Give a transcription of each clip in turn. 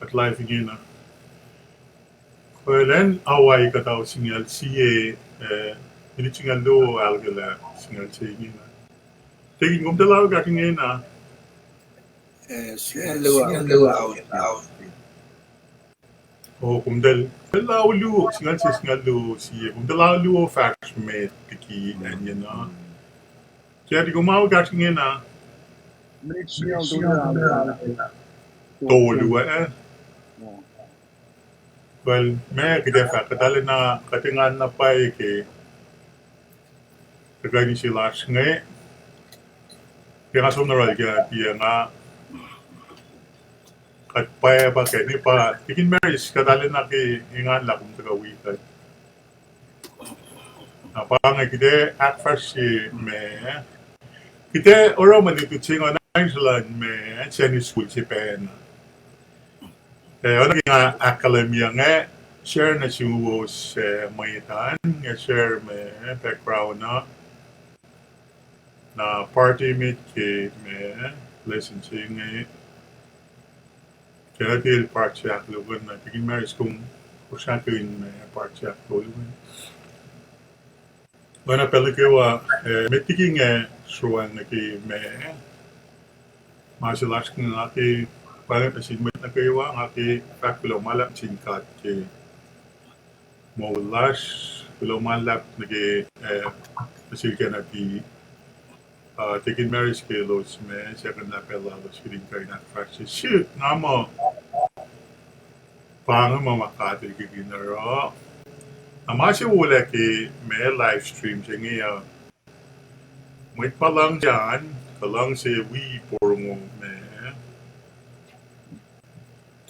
at life again na. Then away ka daw singal siya ini singal do algala singal siya again na. Taking kung dalaw ka ngayon na. Singal luwa out. Oh, kung dalaw lu singal siya kung dalaw lu facts made kiki anya na. Kaya di gumawa ka ngayon na. Tolu Well, may kidefa kadali na katingan na pa ke kagani sila nge kaya nga sunaral kaya nga kat pa ba kaya ni pa ikin marriage kadali na ki ingan la kung tagawikan na pa nga kide at first si me kide oro manito chingo na sila me Chinese school si pen ano nga academia nga share na siya sa mayitan nga share may background na party meet ke may lesson siya nga kaya til part siya lugan na tigin marriage kung siya kawin may part siya lugan wana pala kawa may tigin nga suwan na ki may masilas nga ki parang assignment na kayo ang aki fakulo malap singkat ke mo last kulo malap nage pasilka na ti taking marriage ke los me second na pela los kidding kayo na practice shoot nga mo pang mamakati ke ginaro amasi wala ke me live stream siya ngayon may palang dyan kalang si we porong me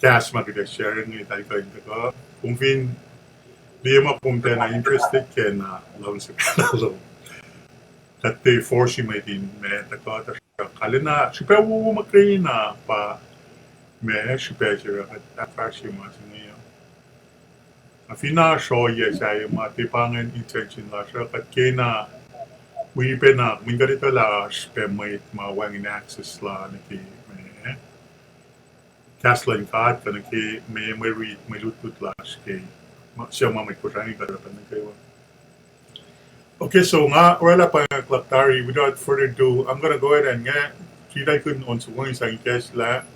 cash maganda sharing ni tayo kayo ko kung fin di mo punta na interested ka na lang sa kanalo kati force may din may tako ta kalina siya wo makray na pa may siya siya at fashi mo sa niyo afina show ya siya matipangan intention la siya kat kena we pe na min ganito la siya may mawangin access la niki Kaslan card kana ke may read may lutut las ke siya may kurang karapan ng kayo. Okay, so nga wala pa klaktari without further ado, I'm gonna go ahead and nga kita kun on suwang isang kesla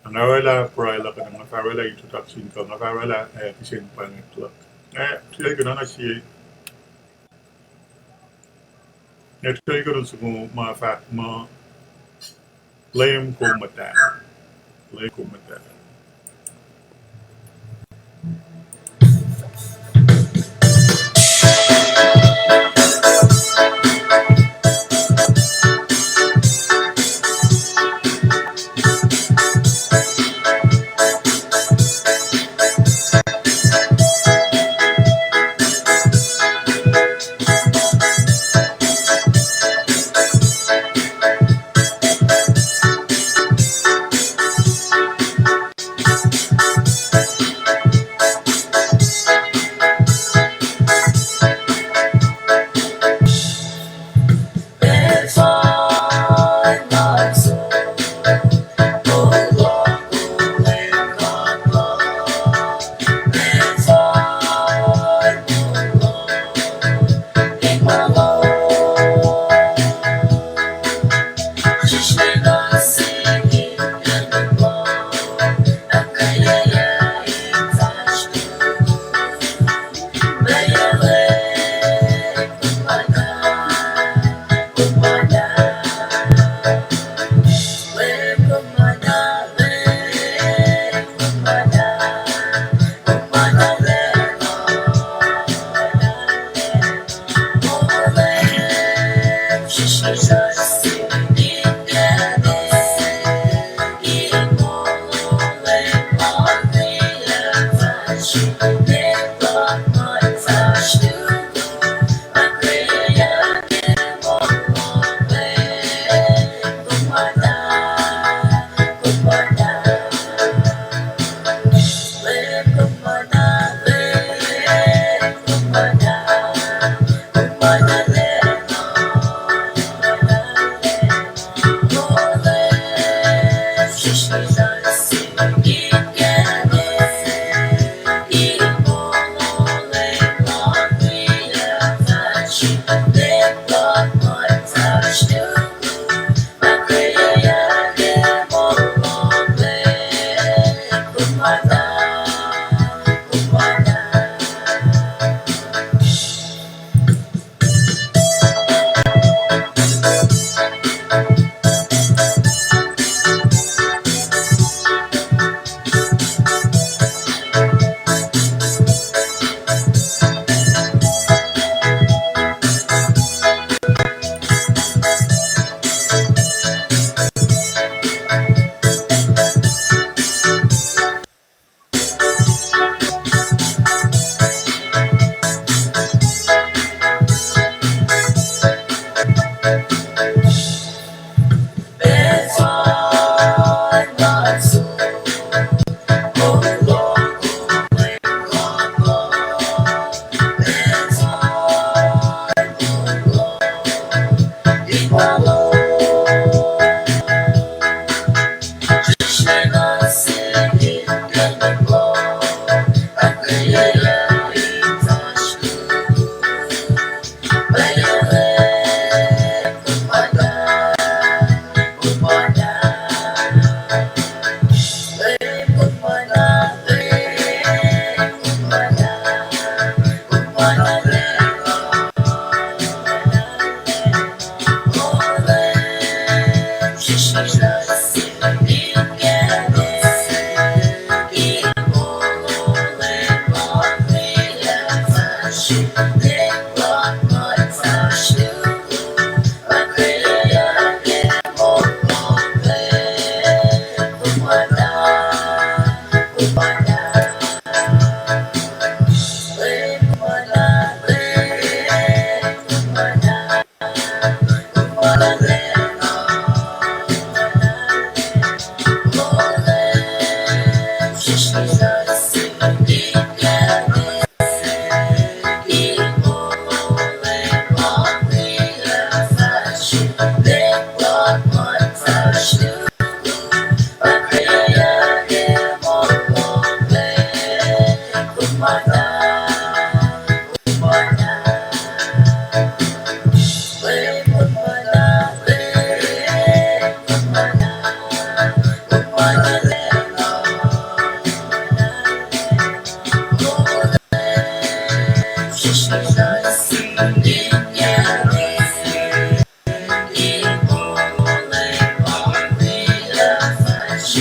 ang wala para ka ng wala introduction ko nga wala kisin pa ng klak. Sila ko na siya try ko dun sa mga fact mo blame ko mata. Comentar.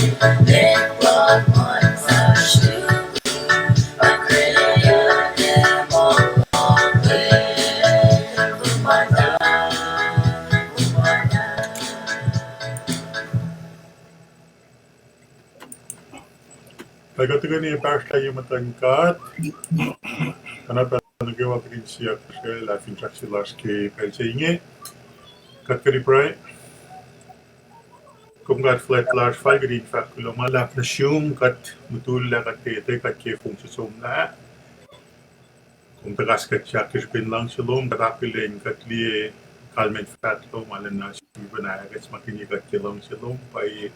Pagkatigan niya pars tayo matangkat, kanapa nagawa ka rin siya kasi lafing track si Larski Pelsingi. Kat ka rin pray. Kung kat flat large 5 rin fat kulo malap na siyong kat mutula kat tete kat kaya kung susumla. Kung tagas kat siya kispin lang silong katapiling kat liye kalment fat lo malan na siya banagas makinig kat kilang silong pay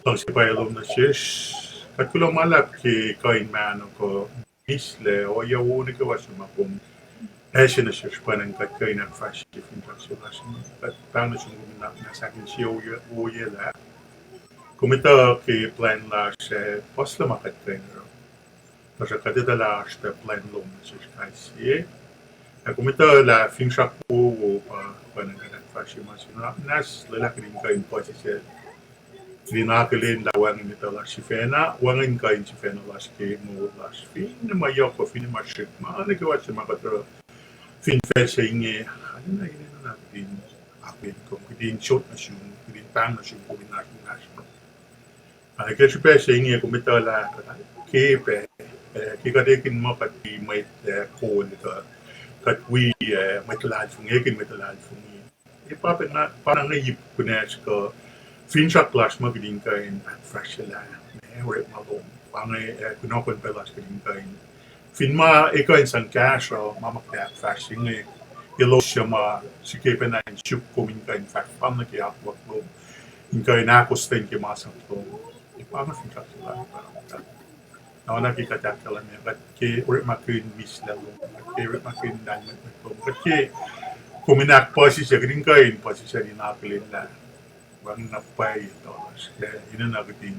lang siya payalom na shish. Kat kulo malap ki kain man ko misle o yawo ni kawasan kung Asya na siya panang kat kain ang fashion different translation. Kat paano siya guminak na sa akin siya uye la. Kumita ki plan la siya pas la makat kain ro. Kasi kadidala siya plan lo na siya kasi. Kumita la fin siya po panang kat fashion masina. Nas lalaki rin kain po siya. Linakalin lawang nito la si Fena, wangin kain si Fena la si mo la si Fena mayak ko Fena masik ma nagawa siya makatro Fin sa inge ano na yun na natin apin ko kudin shot na siya kudin pan na siya kudin natin kasi pa sa inge kumita la kepe kikadekin mo pati may ko nito kat we may talad fung ekin may talad fung ipapin na parang naip ko na siya Finchak class magiging kain at fresh sila. Mayroon malong pangay kunokon pelas magiging kain. Finma ikain sang cash o mamakya fresh ingi. Ilo siya ma sikipan na in chup kumin kain fresh pam na kaya wag lo. In kain akos ten ki masang to. Ipama finchak sila. Nawa nakikatak kala niya. Kat ki urit makin mis lalo. Kat ki urit makin diamond na to. Kat ki kuminak pa siya green kain pa siya dinapilin na. Bang napay ito. Ina na kating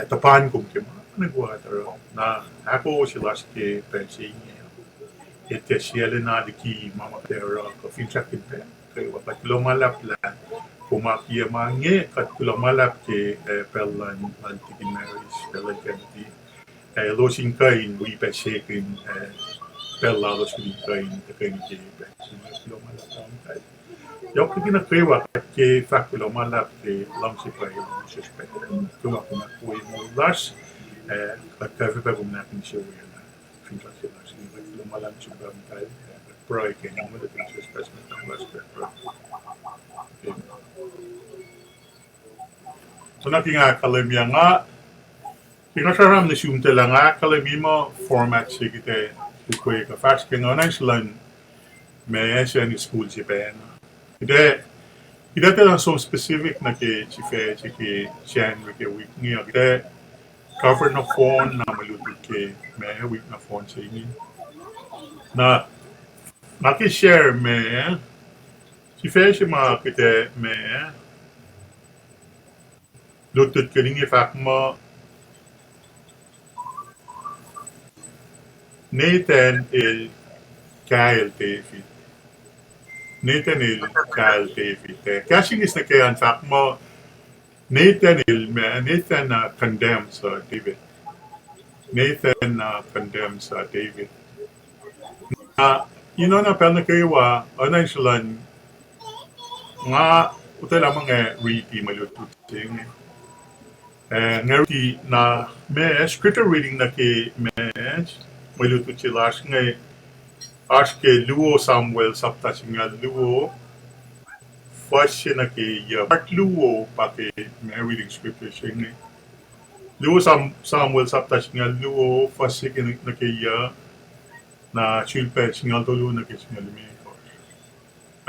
tapan kong kima. Nagwa taro na ako sila si Pensing. Ito siya na di mama pero kafinsak kita. Kaya wapat lumalap la kumakiya mange kat lumalap ki pelan antikin MARRIS pelan kanti. Losing kain we pensekin pela losing kain kain ki Pensing. Lumalap ang kain. Jag tycker att det var att fackla om alla långsiktiga suspekter. Då var det på i målas att därför behöver man inte se igen. Finns det så att det om alla som behöver ta bra igen med det finns speciellt om vad det så nating akademia nga kinasaram na siyumte lang akademia format sigite kuy ka fast king on Iceland may siya ni school si Ben. Ida te so specific na ke chife chiki chan ke week ni ide cover na phone na maluto ke me week na phone sa inyo na share me chife si ma kite me lutot ke ringi fak mo Nathan il Kyle David Nathan il Kyle David. Kasi is na kaya in fact mo Nathan condemns David. Nathan condemns David. Na pala kayo anay sila nga uta lamang ready malutut sing. Nga na me scripture reading na ki me malutut sila nga Aşke luo Samuel sapta singa luo fashion na ke part luo pa ke reading scripture singa luo Samuel sapta singa luo fashion na ke na chilpe singa tolu na ke singa lumi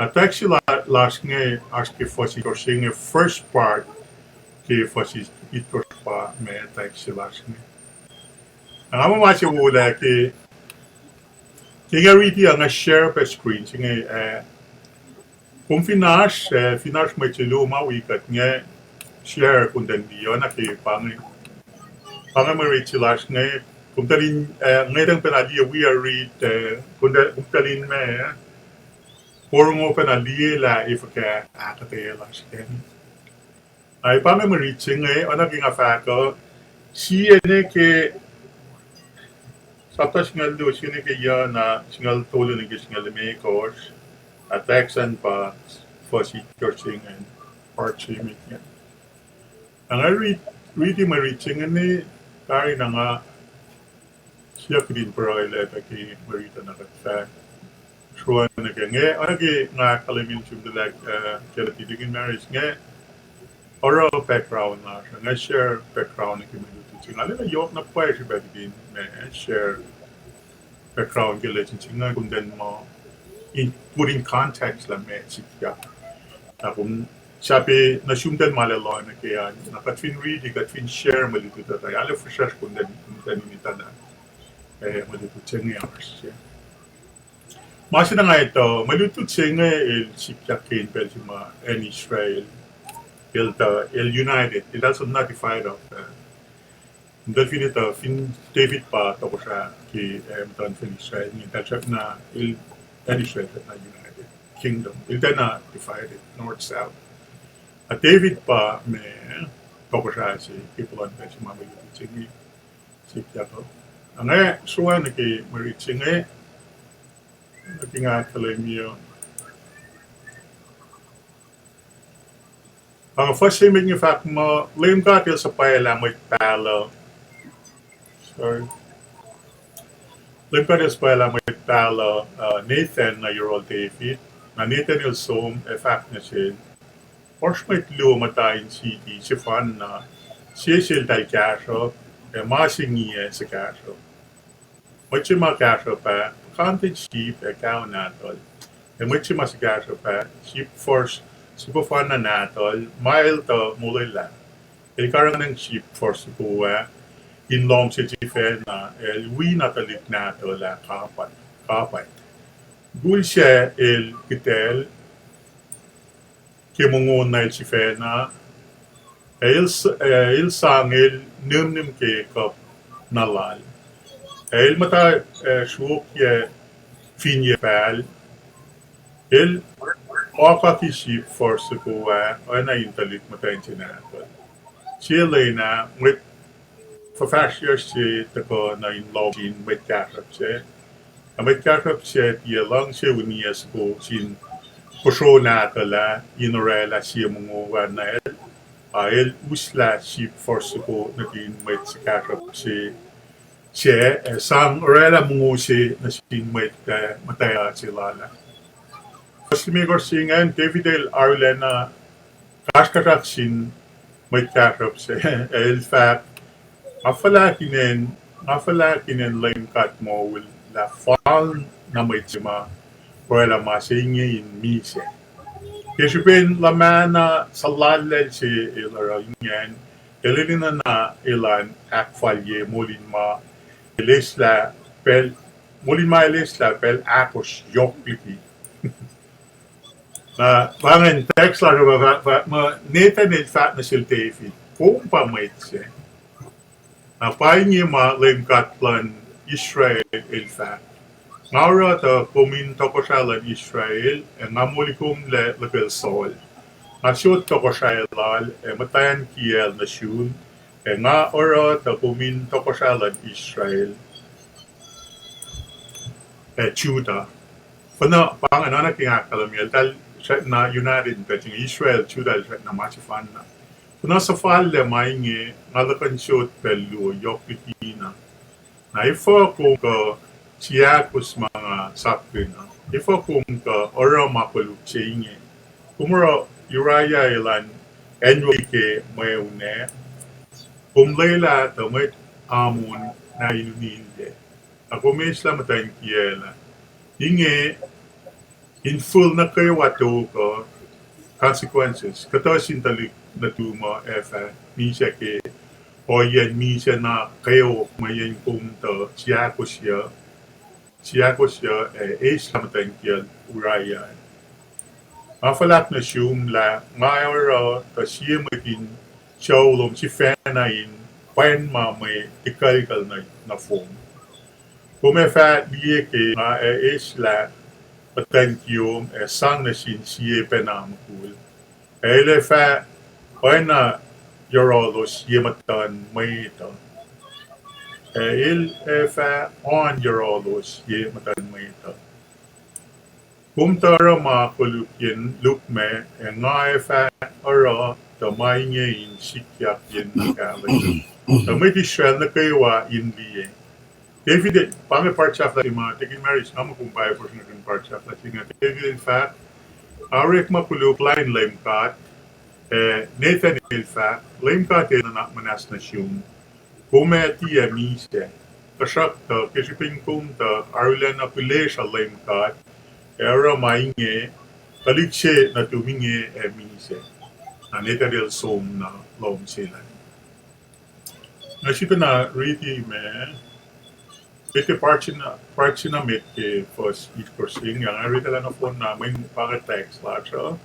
at actually last nga aşke fashion or singa first part ke fashion ito pa me actually last nga ang mamasi wala ke Kaya riti ang share pa screen singa kung finash may chilo mawikat nga share kung dandiyo na kay pangay marit silas nga kung talin ngayon panadiya we are read kung talin may puro mo panadiya la if ka akataya las ken Ay pame mo reaching ona kinga fa ko siya ne ke sata singal do siya ne ke ya na singal tolo ne ke singal me course attacks pa for si coaching and parching yan. Ang reading mo reaching ne kari na nga siya kidin pro ile ta ki marita na ka Sure, nge onagi nga kalamin chumdalag kaya titigin marriage nge oral background na siya nga share background ng community ching alin na yok na pwede siya batigin na share background kaya ching nga kung den mo put in context lang me siya na kung sabi na chumdan malalo na kaya nakatwin read katwin share malito tayo alin for sure kung den nita na malito ching nga siya Masih na nga ito, malutut siya nga sipyakin pero in Israel. Il United, it also notified of definito fin David pa toko siya ki Mutunte fin Israel. Ni tatsak na in Israel na United Kingdom. Il na divided north-south. At David pa may toko siya si people on si mga malutut siya nga sipyako. Ang nga, suwa na ki marit siya nga looking at Kalimio. Ang first thing yung fact mo, lim ka til sa pala mo talo. Sorry. Lim ka til sa pala mo talo Nathan na your old David. Na Nathan yung som, fact na siya. Ors may tlo matayin city, si fan na siya siya tayo kaso, masingiye sa kaso. Machi mga kaso pa, content sheep ikaw natol. E mucho mas gaso pa sheep force sipo fan na natol mile to mulila. E karang ng sheep force kuwa in long si chife na el wi natalit natol la kapat. Gul siya el kitel kimungun na el chife na el sangil num ke kop nalal. El mata shuk ye finye pal. El oka ki sheep for sukuwa o na intalit mata yung sinatol. Siya na with for fast years siya tako na in login with kakap siya. With kakap siya tiya lang siya uniyas ko sin kusho na tala inorela siya munguwa na el. El usla sheep for suko na din with si kakap siya. Siya, sang orela mungu si na sinmate mataya sila na. Kasi may korsingan, David El Arlena, kaskarak sin may karap siya. In fact, afala kinen line cut mo will la fall na may sima orela masingi in mise. Kasi pin laman na sa lalel si ilara yan, ilin na ilan akfalye mulin ma Lesla pel mulin ma lesla pel akos yok pipi. Na wangen text la ma neta net fat na sil tefi. Kung pa mait siya. Na paingi ma lemkat plan Israel el fat. Ngaura ta kumin toko shalan Israel e ngamulikum le pel sol. Nasyot toko shalal e matayan kiel na shun. E nga ora ta kumin toko shalan Israel Judah. Fana pang ano na kinakalamil dahil siya na United ka ting Israel Judah siya na masifan na. Fana sa falle maingi ngalakan shot pelu yok Pilipina. Na ifo kung ka siyakos mga sakri na. Ifo kung ka ora mapaluk siya ingi. Kumura Uriah ilan Enrique mayune. Kumlayla tamit amon na inuninde. Ako may Islam tayong kiyela. Inge, in full na kayo wato ko, consequences. Kato sintalik na tumo, misa ke, o yan misa na kayo mayan kumto, siya ko siya, Islam tayong kiyel, urayan. Mafalak na siyum la, mayara, ta siya maging shawlom si fenayin, pain mamay, ikalikal na form. Kumefat liye ke nga isla patankyom sang na sin siye penamkul. Ele fa Paina Yorolos Yematan Maita. Il fa on Yorolos Yematan Maita. Kumtara ma kulupin lukme ngai fa ara the mai in sikyak yin nakali. The may Israel na kayo wa in the David pang part of la ma taking marriage naman kung bayo for naging part of la tinga David in fact arek mapuluk line lame kat Nathan in fact lame kat na manas na siyum kumeti a mise kasak ta kisipin kum ta arlan na pile sa lame kat era mainge kalikse na tuminge e mise na Nathan som na lom sila Nasita na really me ito parts na mit ke first each coursing yang ari tala na phone na may paket text la siya.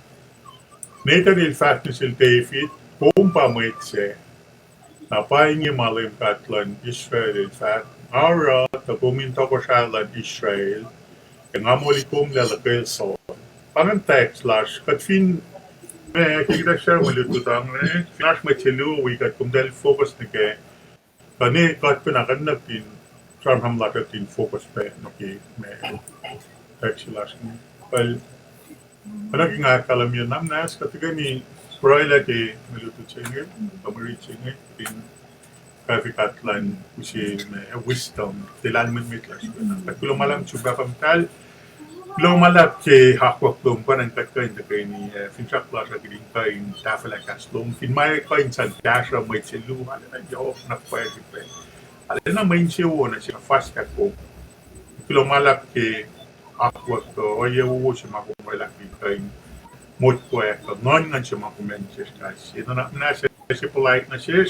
Nathan in fact nisil David kung pa may se napahingi malim katlan Israel in fact ara tapuminto ko siya lan Israel yang amulikum lalakil so pangan text slash katfin kita siya malututang flash may chelu wikat kung dahil focus ni ke kani kat pinakan natin Tram ham lakat in focus pe noki me texilas ni. Well, panagi nga kalam yun namnas katiga ni Broila ke melutu chinge, pamari chinge in kafikatlan kusi me wisdom tilan men mitlas. Kulo malam chuba pamtal lo malap ke hakwak dom panang katkain takay ni finchak plaza giling kain tafela kaslom fin may kain sa dasha may chelu ala yo nakpwede pe. Alena main siya na siya fast kat ko. Kilo malak ke aqua to o ye wo siya makumalak kay mot ko ko non nga siya makumen siya kasi. Ito na siya polite na siya.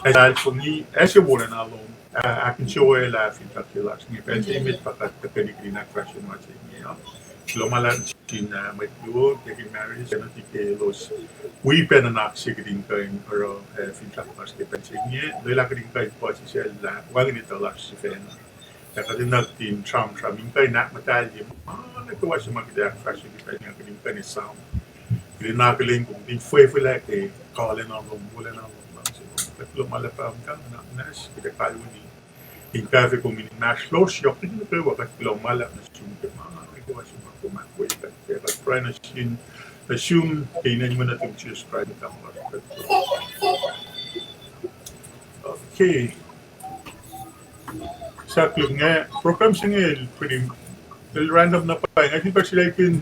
Dahil kung ni siya wala na alom. Akin siya wala finta kilas ni pwede imit pakat kanikri na crash yung mga siya. Kilo malak siya may duo taking marriage siya natin ke los Wepen na naksigring kayo or finchak mas kipansin niya. Dahil lang kayo po siya la wag nito lang si Fena. Kaya natin charm kayo nak matalye. Nagkawa siya magdayak fashion kita niya kayo ni sound. Kaya nakaling kung di fue like eh kalin ang mula na lang. Pero malapam ka na nas kita kayo ni. In cafe kung minash los yok din kayo wakat kilo malap na sumke nagkawa siya magkumakway kaya try na siya assume kainan mo na itong choose private camera. Okay. Sa club nga, program siya nga, pretty random na pa. Ngayon pa sila ikin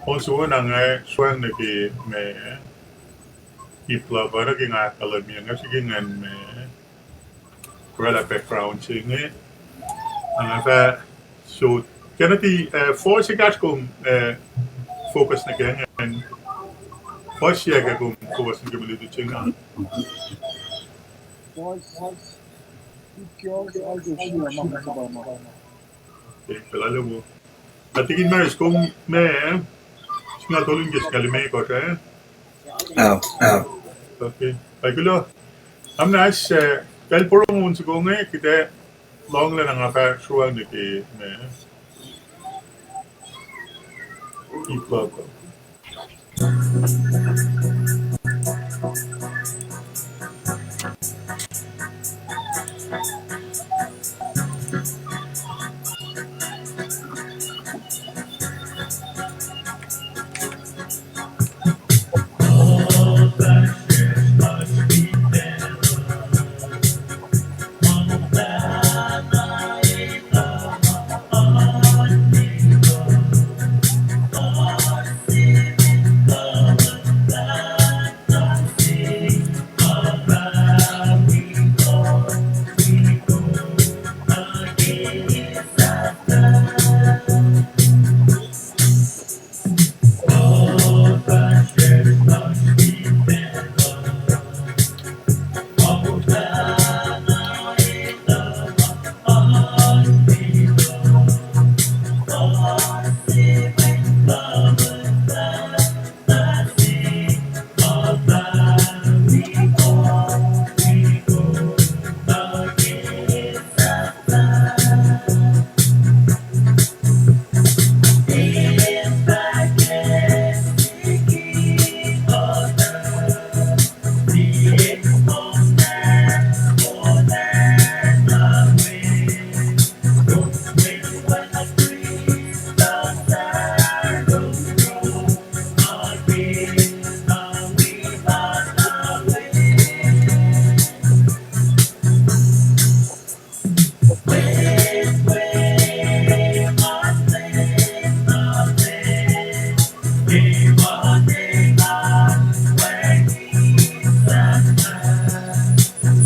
also na nga, suwang nagi may ipla ba, naging akalam yan. Nga sige nga may wala background siya nga. Ang nga, so, kaya nati, for siya kung focus na kaya nga, what siya kung focus na kaya malito siya nga. Okay, kalala mo. Natigin Maris, kung may, singa tolong jes kalimay ko siya. Okay. Pagkulo, amnas, dahil puro mo unsa ko nga, kita long lang ang suwang na kaya may, ipla ko.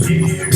Married.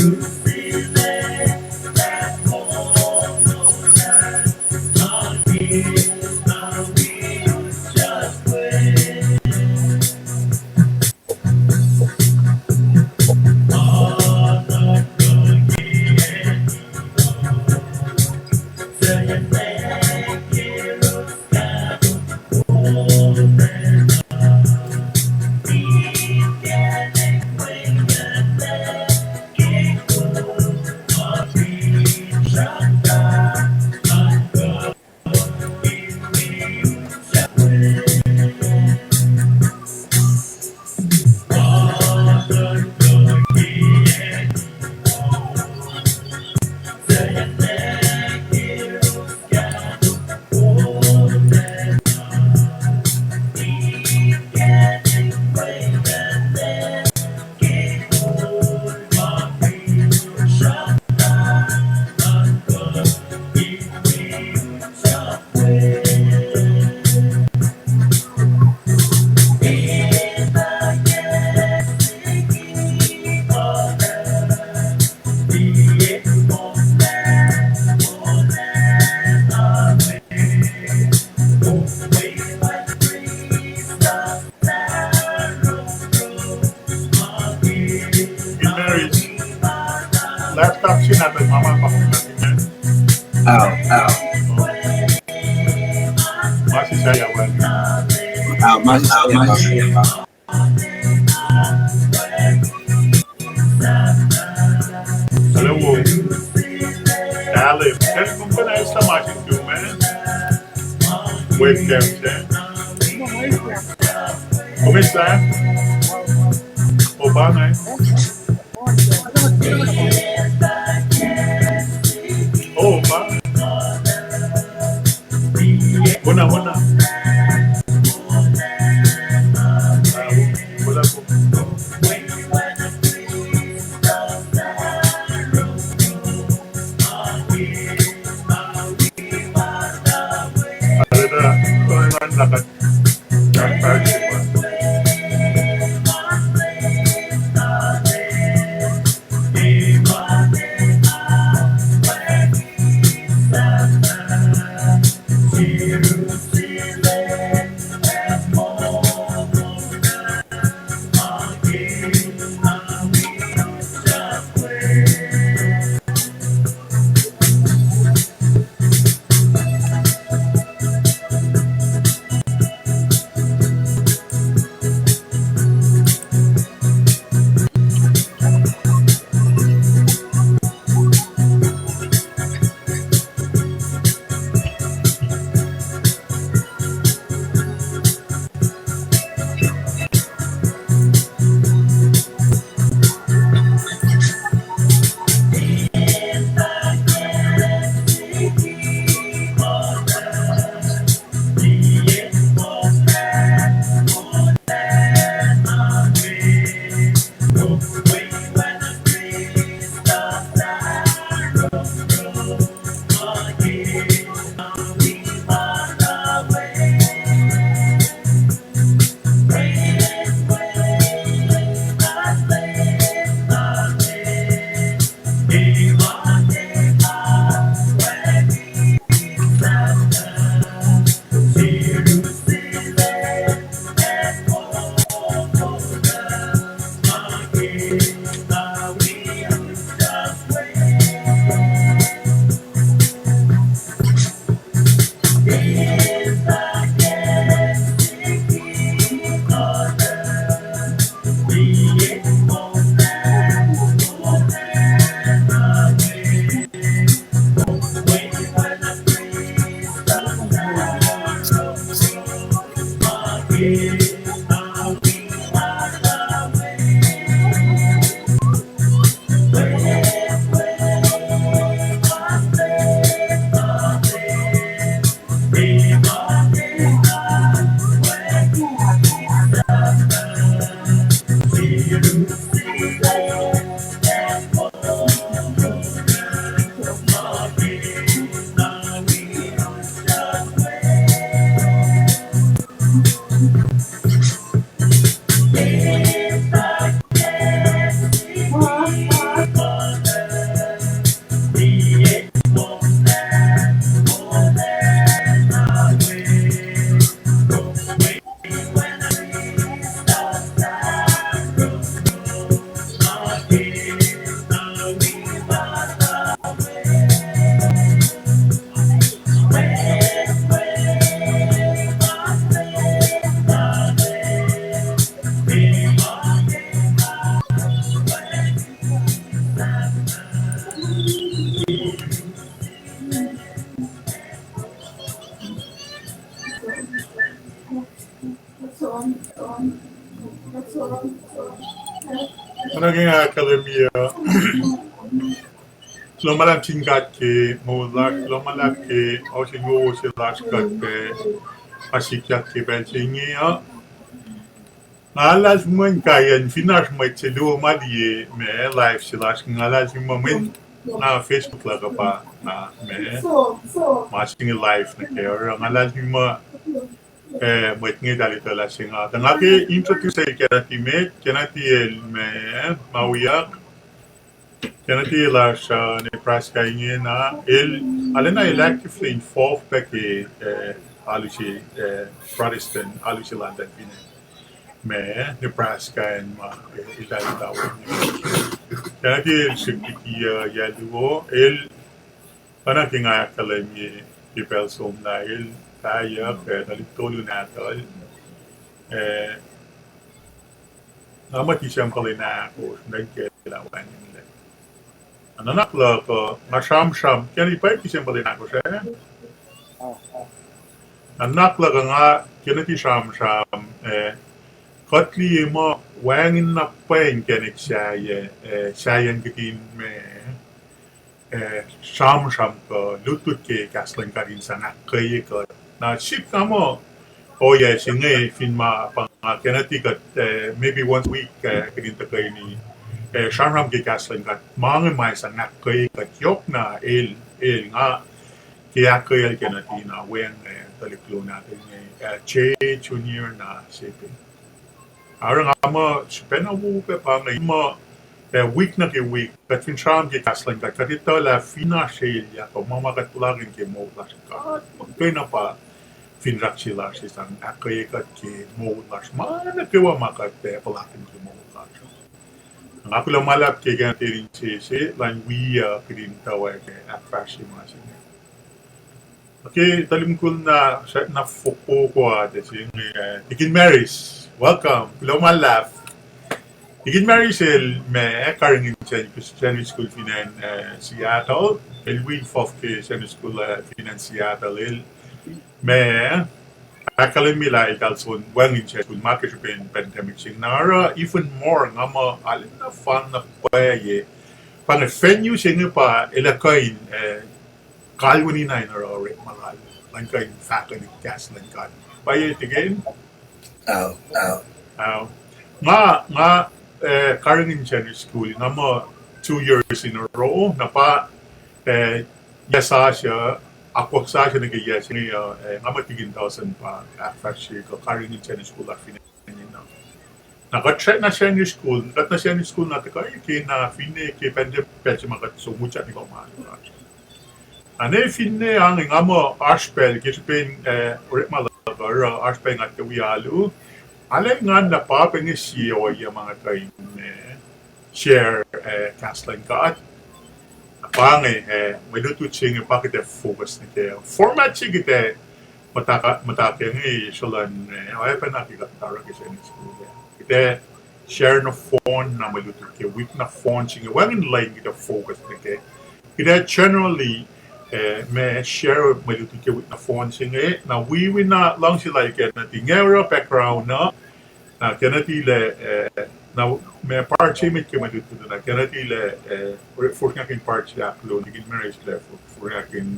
Laptop siya natin, mama pa kung natin yan. Ow, ow. Masisayawan. Masaya. Alam mo, Alip, kung panayos na matching you, man. Webcam siya. Kumusta? O ba, man? Oo ba? Muna. Wala po. Lakad. Lakad. naging akademya, lumalang tingkat ke, mulak, lumalak ke, o siguro sila skat ke, asikyat ke bensingi ya. Ngalas mo kayan finas mo itilo mali me live sila ngalas mo men na Facebook laga pa na me masing live na kayo ngalas mo mo itngi dalito la singa tangaki introduce kenati me kenati el me mawiyak kenati la sa ne praska ingi na el alena electively involved peke alusi Protestant alusi London pine me Nebraska and ilan tawag niya. Kaya el sipiki yaluo el panaking akalam ye ipelsom na el kaya nalitolo natol namati siyang kalina ako nagkailawan nila. Ananakla ko masyam-syam kaya ipay siyang kalina ko siya. Anakla ka nga kaya nati syam-syam Kotli mo wangin na pain kenek sayan kitin me sham ko lutut ke kaslan karin sana kaya ko na ship kamo o ya singe fin ma pang kenati kat maybe once a week kitin ta kay ni sham ke kaslan kat mga may sana kaya kat yok na el nga kaya kaya kenati na wen taliklo natin che junior na shipping Arang ama spena wupe pang ima week na ke week kat fin sham ke kaslan kat ito la fina shelia ko mama kat tulagin ke mo las kat magkay na pa fin raksila si sang akay kat ke mo las mana ke wa makat palakin ke mo las ang ako lang malap ke gantirin si lan wiya kidin tawa ke afashi masin okay talimkul na fuko ko si DEACON MARRIS Welcome. Hello, my laugh. Digin Maricel, me karing in Christian School Finan Seattle. El Will Fof Christian School Finan Seattle. El me academy la italson wang in school market pen pandemic sing nara even more ngama alin na fun na paye. Pang venue sing pa elakain kalwani na nara ore malal. Lang kain faculty gas lang kan. Paye again. Nga current in Chinese school nga mo 2 years in a row na pa yasa siya ako sa siya nag-yes nga matigin 1,000 pa after siya ko current in Chinese school at finanin na naka-check na Chinese school na tayo na finne ke pende peche makat so mucha ni ko maano ane finne ang nga mo arspel kisipin ulit malabara arspel nga kawialu alay nga na pa pangisiyo yung mga kain share kaslan ka at napangay may lututsin yung pakita focus na kayo format siya kita matakya nga sulan ay pa nakikatara kasi ng school kita share na phone na may lutut kayo week na phone siya wang in line kita focus na kayo kita generally may share may lutut kayo week na phone siya na wiwi na lang sila yung na tingero background na kenati le na me parche mit ke madutu na kenati le for ngakin parche aklo digin marriage le for ngakin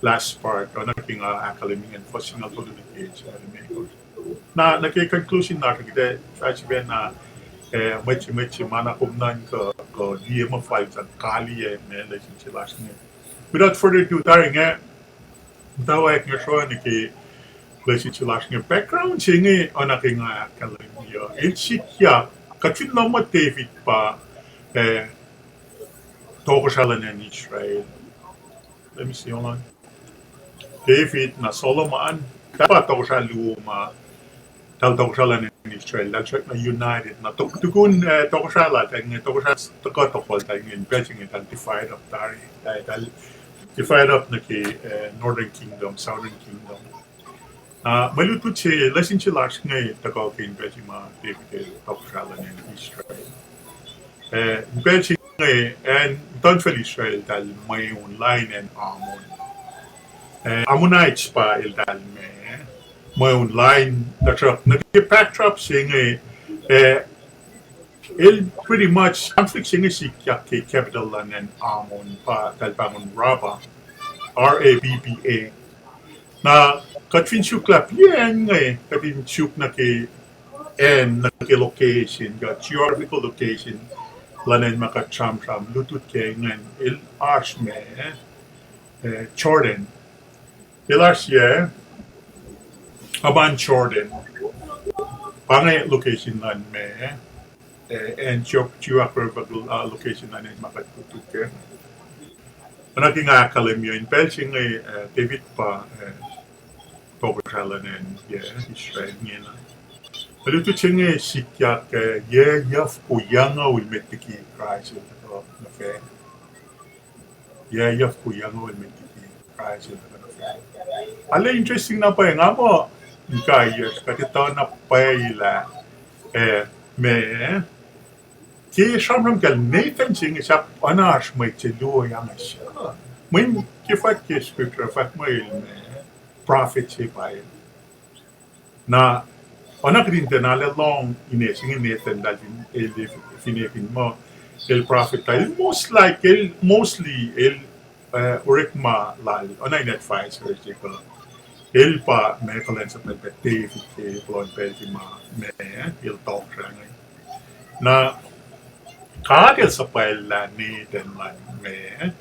last part on naking academy and focusing on the kids na conclusion na kita fachi ben na mechi mana kumnan ko DM files at kali me lesin silas ni without further ado taring tawag nga show ni ki Lesin silas nga background siya nga o naking kalamya. El siya, katin lang mo David pa, toko siya lang in Israel. Let me see, hold on. David na Solomon, dapat toko siya luma, toko siya lang in Israel, dahil siya na united, na tukun toko siya lang, toko siya toko tayo ngayon, betching it, divided up tayo, dahil divided up na ki Northern Kingdom, Southern Kingdom. Malutut siya, lesin siya last ngayon, tako kain beji ma David toksalan in Israel. Beji ngayon, and don't feel Israel dahil may online and Amon. Ammonites pa il dahil may online, nag-backdrop siya ngayon, il pretty much conflict singa si kya ke capital and amon pa talbangon raba RABBA na katwin chuk la bien katwin chuk na ke and na ke location ga geographical location lanen maka cham lutut ke ngan il arsh me Jordan il arsh ye aban Jordan pangay location lan me and geographical location lanen maka lutut ke naging akalim yun Belching David pa Kosrae and Israel niya Lutu chinge sityak ye yaf ko yanga will make the key price na fair. Ye yaf ko yanga will make the key price na fair. Ale interesting na pa nga mo nka years katito na pa ila me ki shamram kal Nathan chinge sap anash may chelo yanga siya. Min kifat ki scripture fat mo me prophet si pa na anak din tenale long inesing Nathan dalvin el finepin mo el prophet tayo mostly el urikma lal onay net files ko el pa me kalen sa perspective ke plon ma me el talk rangay na kadel sa paila ni den lan me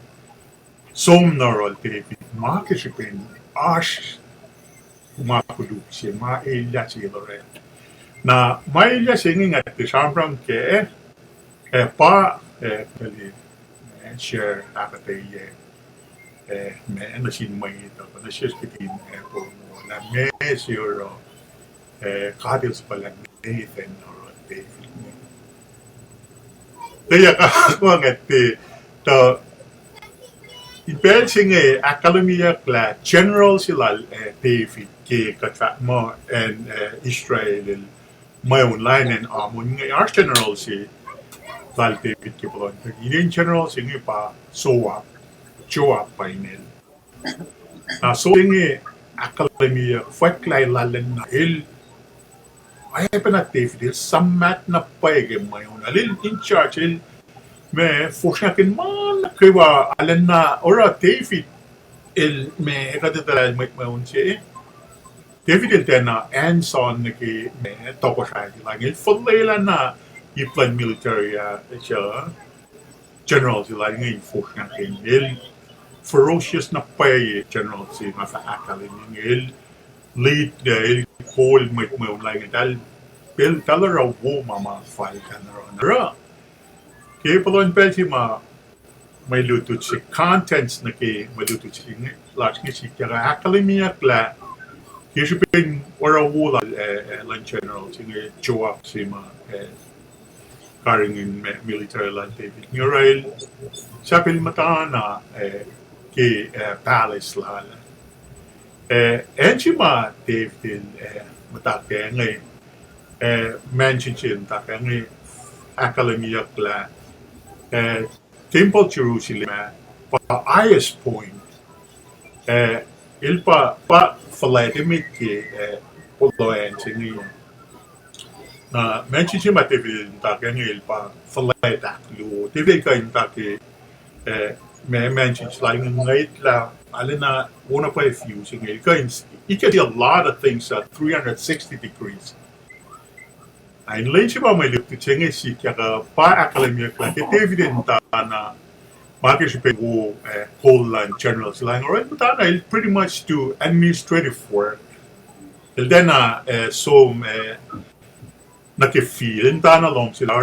som norol David makishipin ash kumakulup siya mailya siya lore na mailya singing at the Shambram ke pa kali share akatay me na sin may ito na share kitin po na me siya kadil sa pala Nathan or David kaya ako at the Belching Academia kla General sila David ke katwa mo and Israel may online and amon nga Arch General si Val David ke bolon. Yung General si nga pa Joab pa inel. Na so nga Academia fat klay lalen na ay pa na David samat na paige mayon. Alil in charge me forsnacken man kaya alan na ora David me kadadala may siya David el tena Anson ki me toko siya lang full na plan military siya general sila ngayon forsnacken ferocious na pay general si masa akal lead el call may lang dal bel talara wo mama fight kanara kaya palon pelti may lutut si contents na may lutut si large nga si kaya academia kla kaya siya ping wala wala lang general si nga Joab si karing in military lang David Rail siya ping mata na kay palace lala and si David mata kaya nga mention siya mata kaya nga academia kla Temple Jerusalem pa highest point il pa faladimit ke poloen sini na mention si David ta ke il pa falada lu David ka ta ke me mention like ngait la alina one pa few sini ka you can do a lot of things at 360 degrees Ein leidje ba may lukti chingi si kaya pa akademia kla ke David ta na Marcus Pego Coal General Line alright but I pretty much do administrative work and then so nakifeel and dana long sila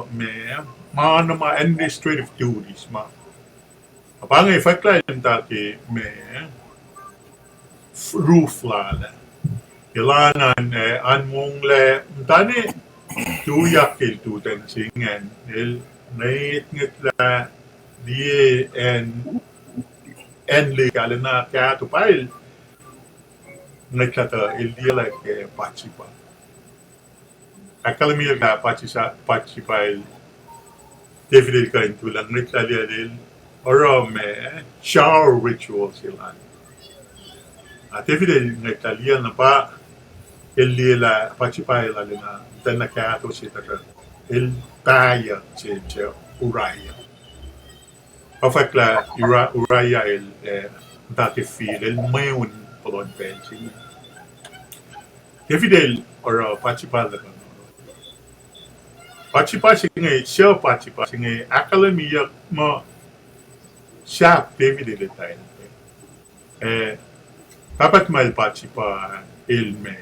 me ma administrative duties ma apang effect la dati me roof la ilangan anmong le tani tuyak il tutan singen il nait ngitla die en le kalena kaya to pail ngitla il dia la ke pachipa academia ka pachipa il David ka into lang ngitla dia il oro me shower rituals ilan David ngitla dia na pa il dia la pachipa il na tan na kaya to si ta il taya che Uriah. Afakla Uriah el dati fil el meun polon pensi. David or pachipal da pachipachi ngai siya pachipachi ngai academia mo siya David el tayo. Dapat mal pachipa el me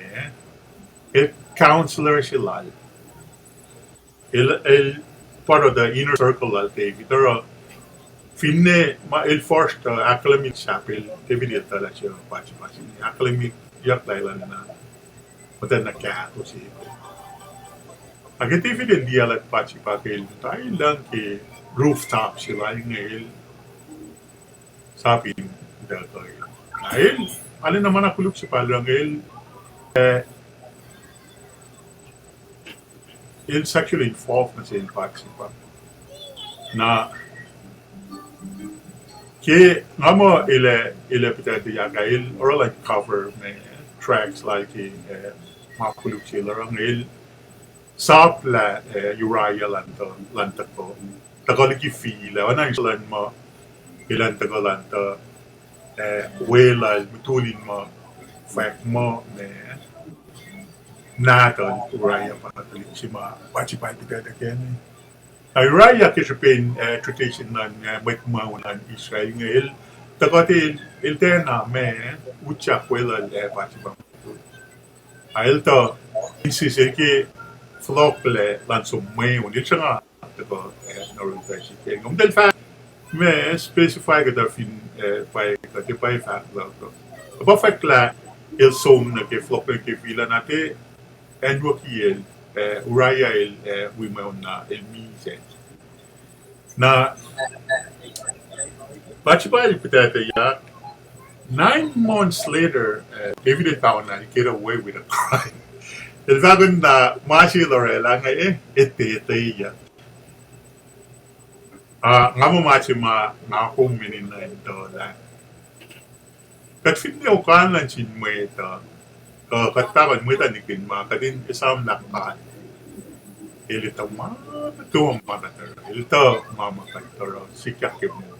el counselor silal. El part of the inner circle al David or finne ma el first academic chapel David el tala siya pachipachi academic yak laylan na Matan na kato si Agati David dia lat pachipa el tayo lang ke rooftop sila yung el sabi dito el alin naman nakuluk si palang el sexually involved na siya pachipa na ke ngamo ile pitati yaga el or like cover may tracks like makuluk sila ang el sap la Uriah lanta ko tagaligi fila wana ilan mo ilan tagalanta wela mutulin mo fact mo naton Uriah patalik si ma pachipai pitati ken Uriah kisipin tradition nan magmaunan Israel ngel takati il tena me uchak wela pachipai Ail to insisir ki flokle lan som may unit siya nga ito normal version kaya ngom del fact me specify ka da fin pa ka di pa fact lang to aba fact la il som na ke flokle ke fila nate endwo ki Uriah il wimaw na il misen na bachipa il pitata ya 9 months later, David found that he get away with a crime. El saben na Mashi Lorela nga ete ya. Nga mo Mashi ma nga kuminin na ito la. Kat fin niyo kan lang chin mo ito. Kat takan mo ito nikin ma kadin isam lakpan. Ilito ma tuwang makatar. Ilito mamakatar. Sikyak mo.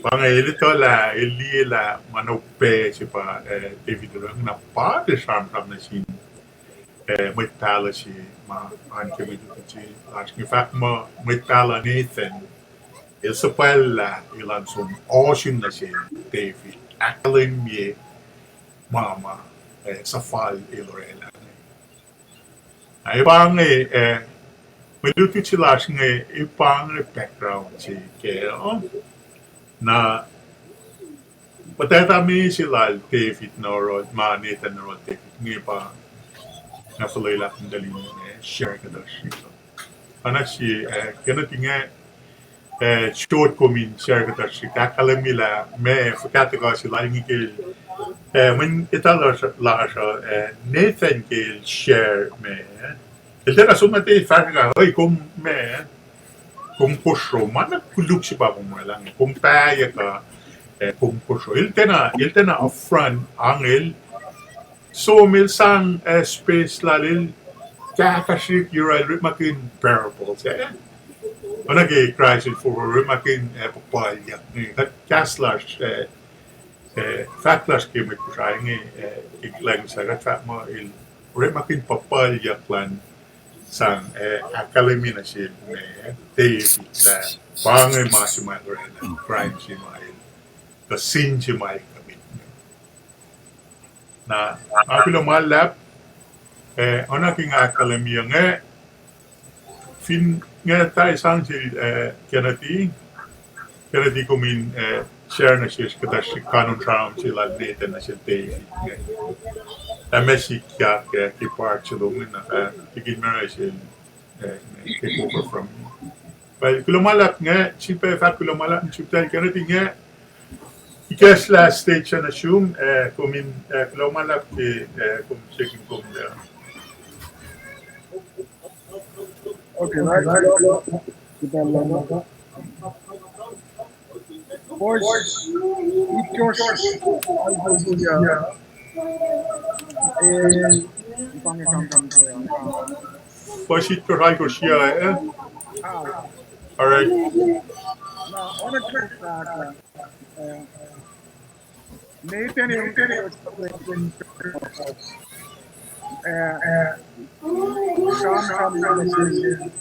Ilito la ili la manope si pa David lang na pa de sam na sin magtala si ma anke mi si last in fact mo magtala Nathan il sapella ilan som ocean na si David akalin mi mama sa fal ilorela ay bang meduti si last nga ipang background si kaya na patata mi sila David Norod, Nathan Norod David ngayon pa nasalay lang dalhin share ka daw siya. Anak si ganito nga short ko min share ka daw siya. Kakalam nila may fakata ko sila yung ikil when itala siya Nathan kil share may ito na sumati fakta ka kung may kung kusho mana kuluk si babong mo lang kung paya ka kung kusho il tena upfront angel so milsan space lalil kakashik Uriah makin parables onage crisis for makin papaya kat kaslash fatlash ke me kusay ngi iklang sa kat mo il makin papaya plan sang academy na siya David na pangay masimay rin ang crime si Mael kasin si Mael kami na ako lumalap ona king academy nga fin nga tayo sang si Kennedy kumin share na siya kata si Canon Trump sila Nathan na siya David MSC kaya kipart siya doon na tigil mo na siya take over from me. But kulumalap nga, siyempre fact kulumalap, siyempre kanati nga, ikas last stage siya na siyum, kumin kulumalap kung siya kung Okay, right. Kita lang. Force, eat yours. Hallelujah. And, Voorziet Kosrae Kosrae. Ow. Alright. Now, on a quick track, Nathan is Sean Thompson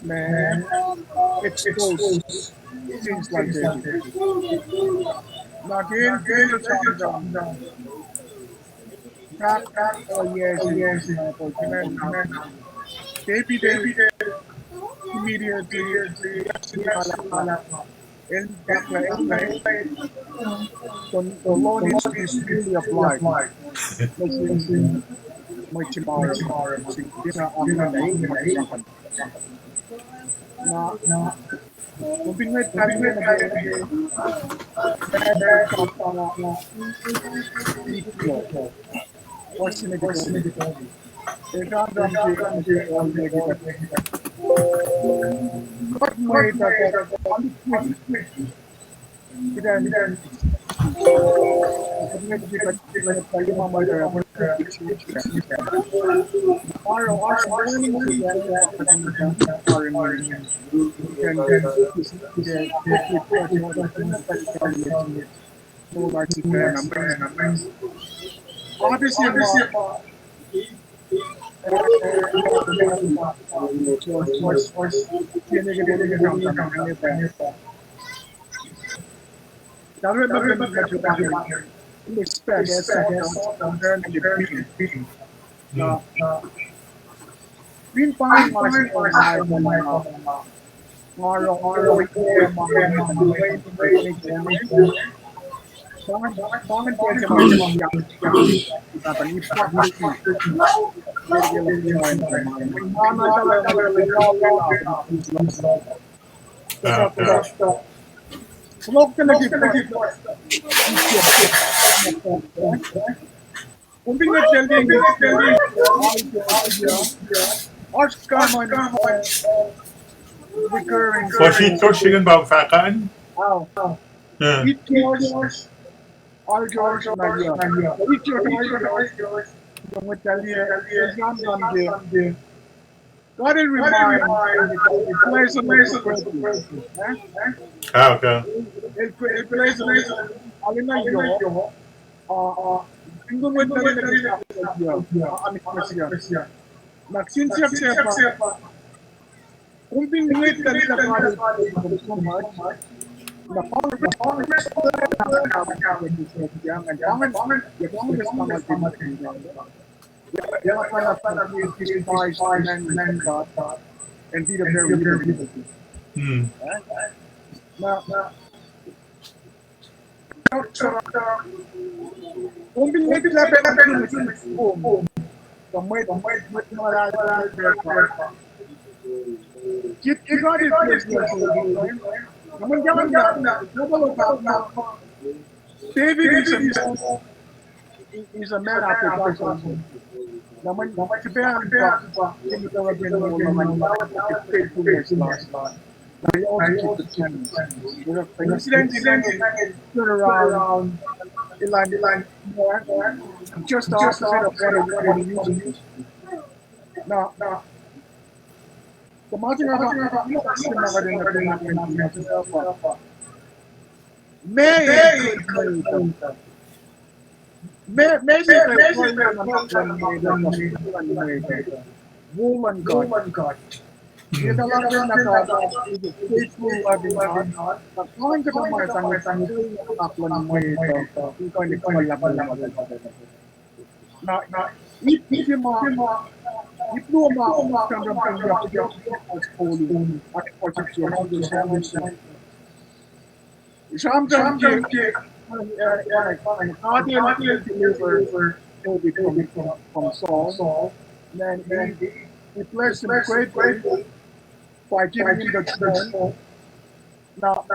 man, exposed things like this. Now, again, back years, maybe the immediately in the law needs to be really applied. May tomorrow, na kung pinwet Voorziet Kosrae bang vakaan. God is remind Okay. el place alina yo ingong wet na ami siya naksin siya kung pinwet ka nila so much na and be the very now kung pinwet ka David is a man after God's own heart. Naman faithfulness last. He also keep the commandments. Turn around, just the opposite of what he uses. Now, the mountain of woman God. Kita lang din faithful loving God. Kung ka naman ang aklan mo ito, ikaw hindi ko malaban. Na if you from Saul, then he blessed him greatly by giving him the throne. Now,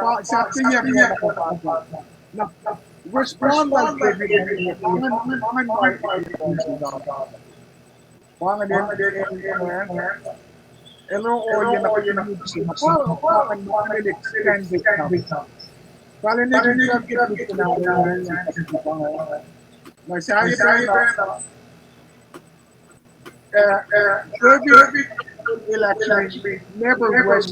respond like David. Palinig yung traffic na Masaya pa every election never was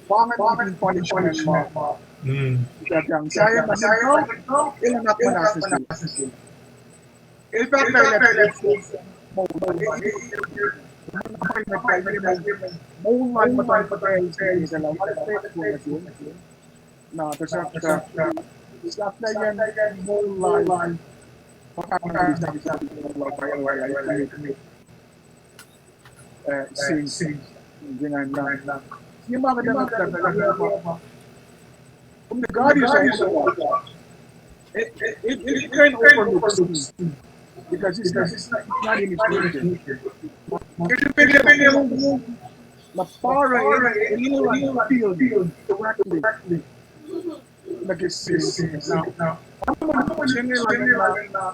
Pangan punishment mo. Yang saya managaw, ilan at manasas. In fact, moonlight patay sa lawan na tasap na yan moonlight sing ganyan lang. Yung mga ganap kung nag-guard yourself, it can overlook things because it's not in its nature. Depende mo na para feel directly nag-exist. Now, ano mo generally na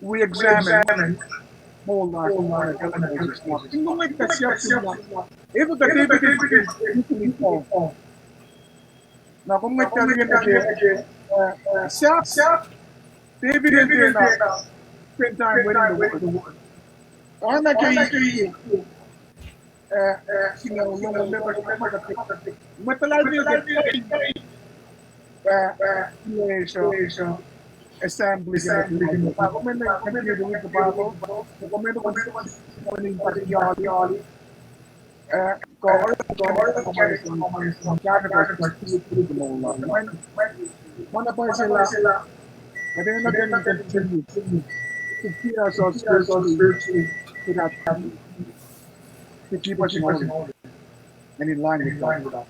we examine whole life elements. Tingnan mo ito siya. Ito ka David na kung may talaga siya David na spend time with the word. Ang nagkaya assembly to keep us in order and in line with God.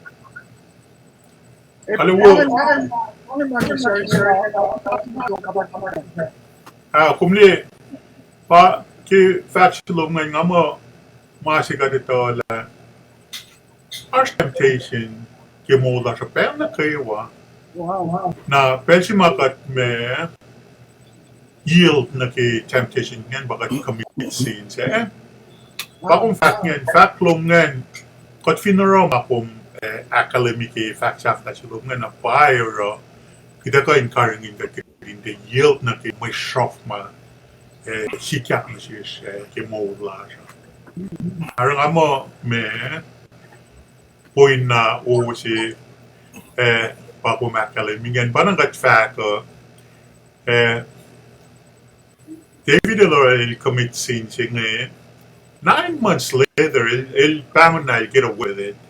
Kumli pa ki factual ng nga mo masika dito la Arch temptation ki mo la sa pena kayo na pensi makat me yield na ki temptation yan baka commit sins Bakong fact ngayon, fact long ngayon, kot finaro makom academic fact shaft na silong ngayon na pairo, kita ko encouraging ka the yield na ki may soft ma sikyak na siya ki mawala siya. Arang nga mo, may point na o si bakom academic ngayon, parang kat fact ko, David Elora commit sin siya ngayon, 9 months later, el bangon na get away with it.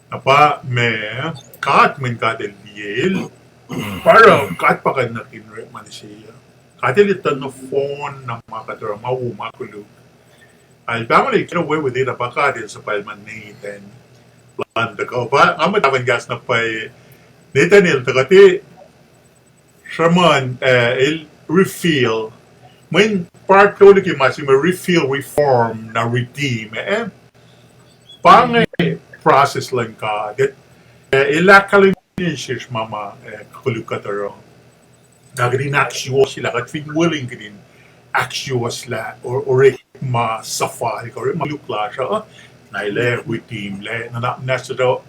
Apa, may kat min kat el biel. Para kat pa ka na kinrep man siya. Kat el ito no phone na mga katara makulo. El bangon na get away with it. Apa kat el sa palman Nathan. Landa ka. Apa, nga matapan gas na pa Nathan el takati Sherman el refill. When part ko lagi masih refill, reform, na redeem, pang process lang ka, that ilakalim siya mama kulukataro. Nagrin aksyo sila, kat fin willing ka din aksyo sila, or ma safari ka, or malukla siya, na ile redeem, nasa daw,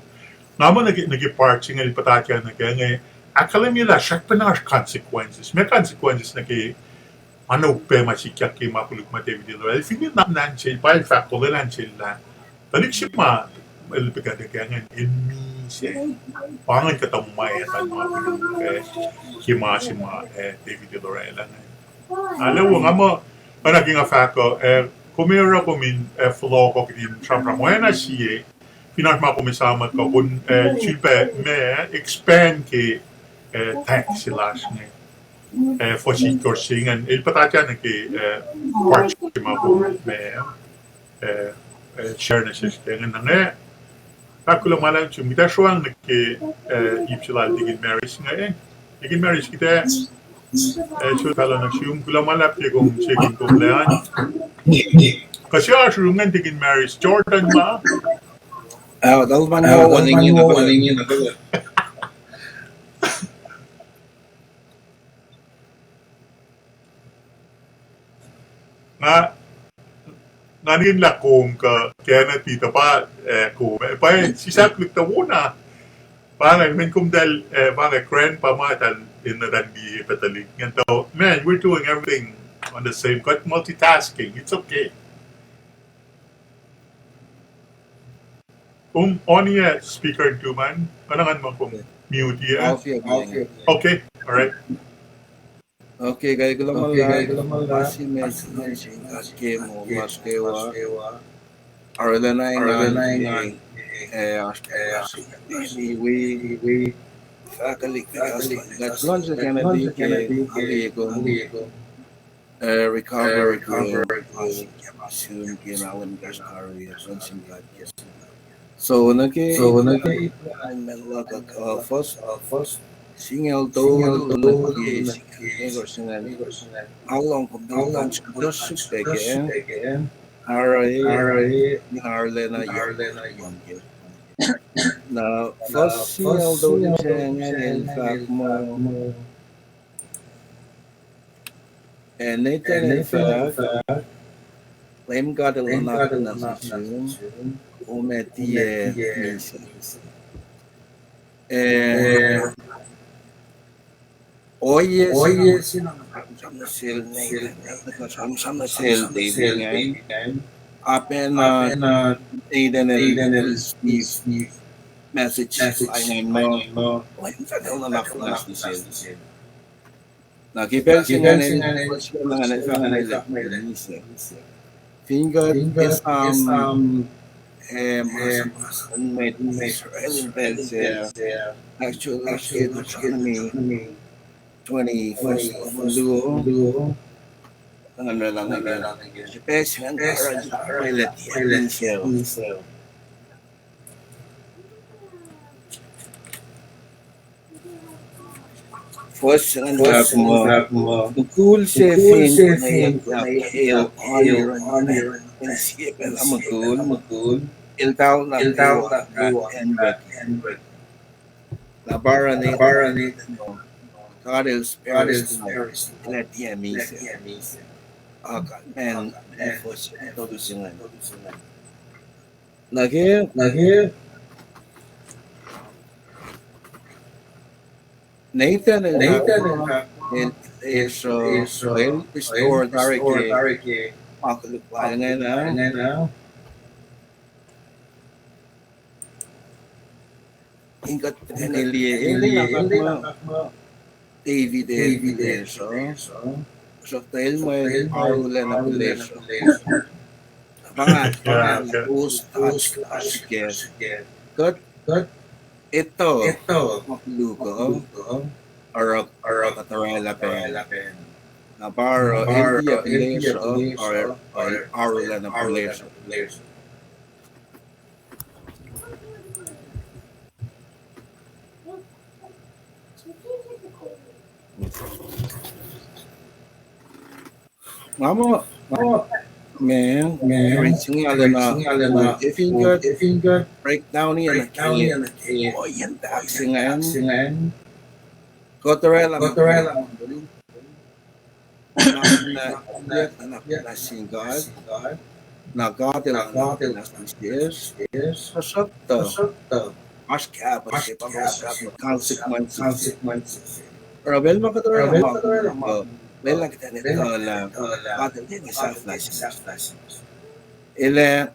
naman nag-part siya ng patatya na kaya, akalim nila, siya pa na consequences, may consequences na kaya, ano pa masikyak kay mapulog matibidilo. El finin na nanchil, pa el facto de nanchil na. Balik siya el pagkada kaya nga, ilmi siya. Pangan katamay at ang mapulog kima si David Lorella nga. Alam mo nga mo, naging a facto, kumira ko min flow ko din sa pramuena siya, pinasma ko misamat ko kung silpe me expand kay tax sila nga. For kursing and il patatya na ki parts ki mabu me share na system na nga pakulo malang chumita shwang na ki ipsilal digin MARRIS nga digin MARRIS kita chutalo na shum kula malap ki kung checking kung lean kasi ashurungan digin MARRIS Jordan ma dal man ho waning yun nganin la kung kaya na tita pa kung pa si saklik tawuna pangay men kum dal pangay kren pamatan in na dandi patalik nganto man we're doing everything on the same cut multitasking it's okay on ya speaker two man kanangan mo kung mute ya okay all right Okay, kaya ko lang kasi mention kasi mo mas kewa Arlenay we faculty that lunch Kennedy ko recover soon ginawan Kosrae so naki first single to how long ko lunch dos again Arlena now first single to in fact mo and Nathan in fact claim got a lot of Zoom umeti misa oye sama sel David apen Aiden Steve message ay mo nakipel singa finger is made Israeli beds actually economy 21st Luo ang lang si Pes ang pilot so first and mo the cool chefing on your skip and I'm cool il tao na and la barra ni God is let the misa and first introducing lagi Nathan is restored Tariki now ingat David so tail mo Paula na pleasure mga post good ito makluko or katarela pen na baro India pleasure or Paula na pleasure Mama, man, reaching out na if you got breakdown yan oh yan taksingan Kotorela na singad na gatil yes pasakto mas kaya consequences Rabel makatorela Bella kita nito la patent din sa flash. Ile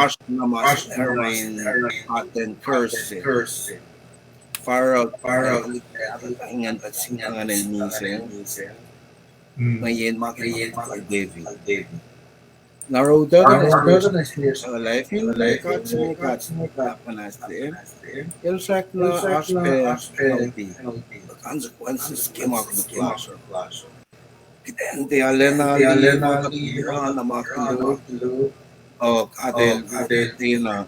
as na mas heroin patent curse. Para ingan at singangan ng misa. Mayen makriyen David. Naroda na life in cuts panas din. Il sak na aspect consequences came out of the flash. Hindi alena na makilo o adel tina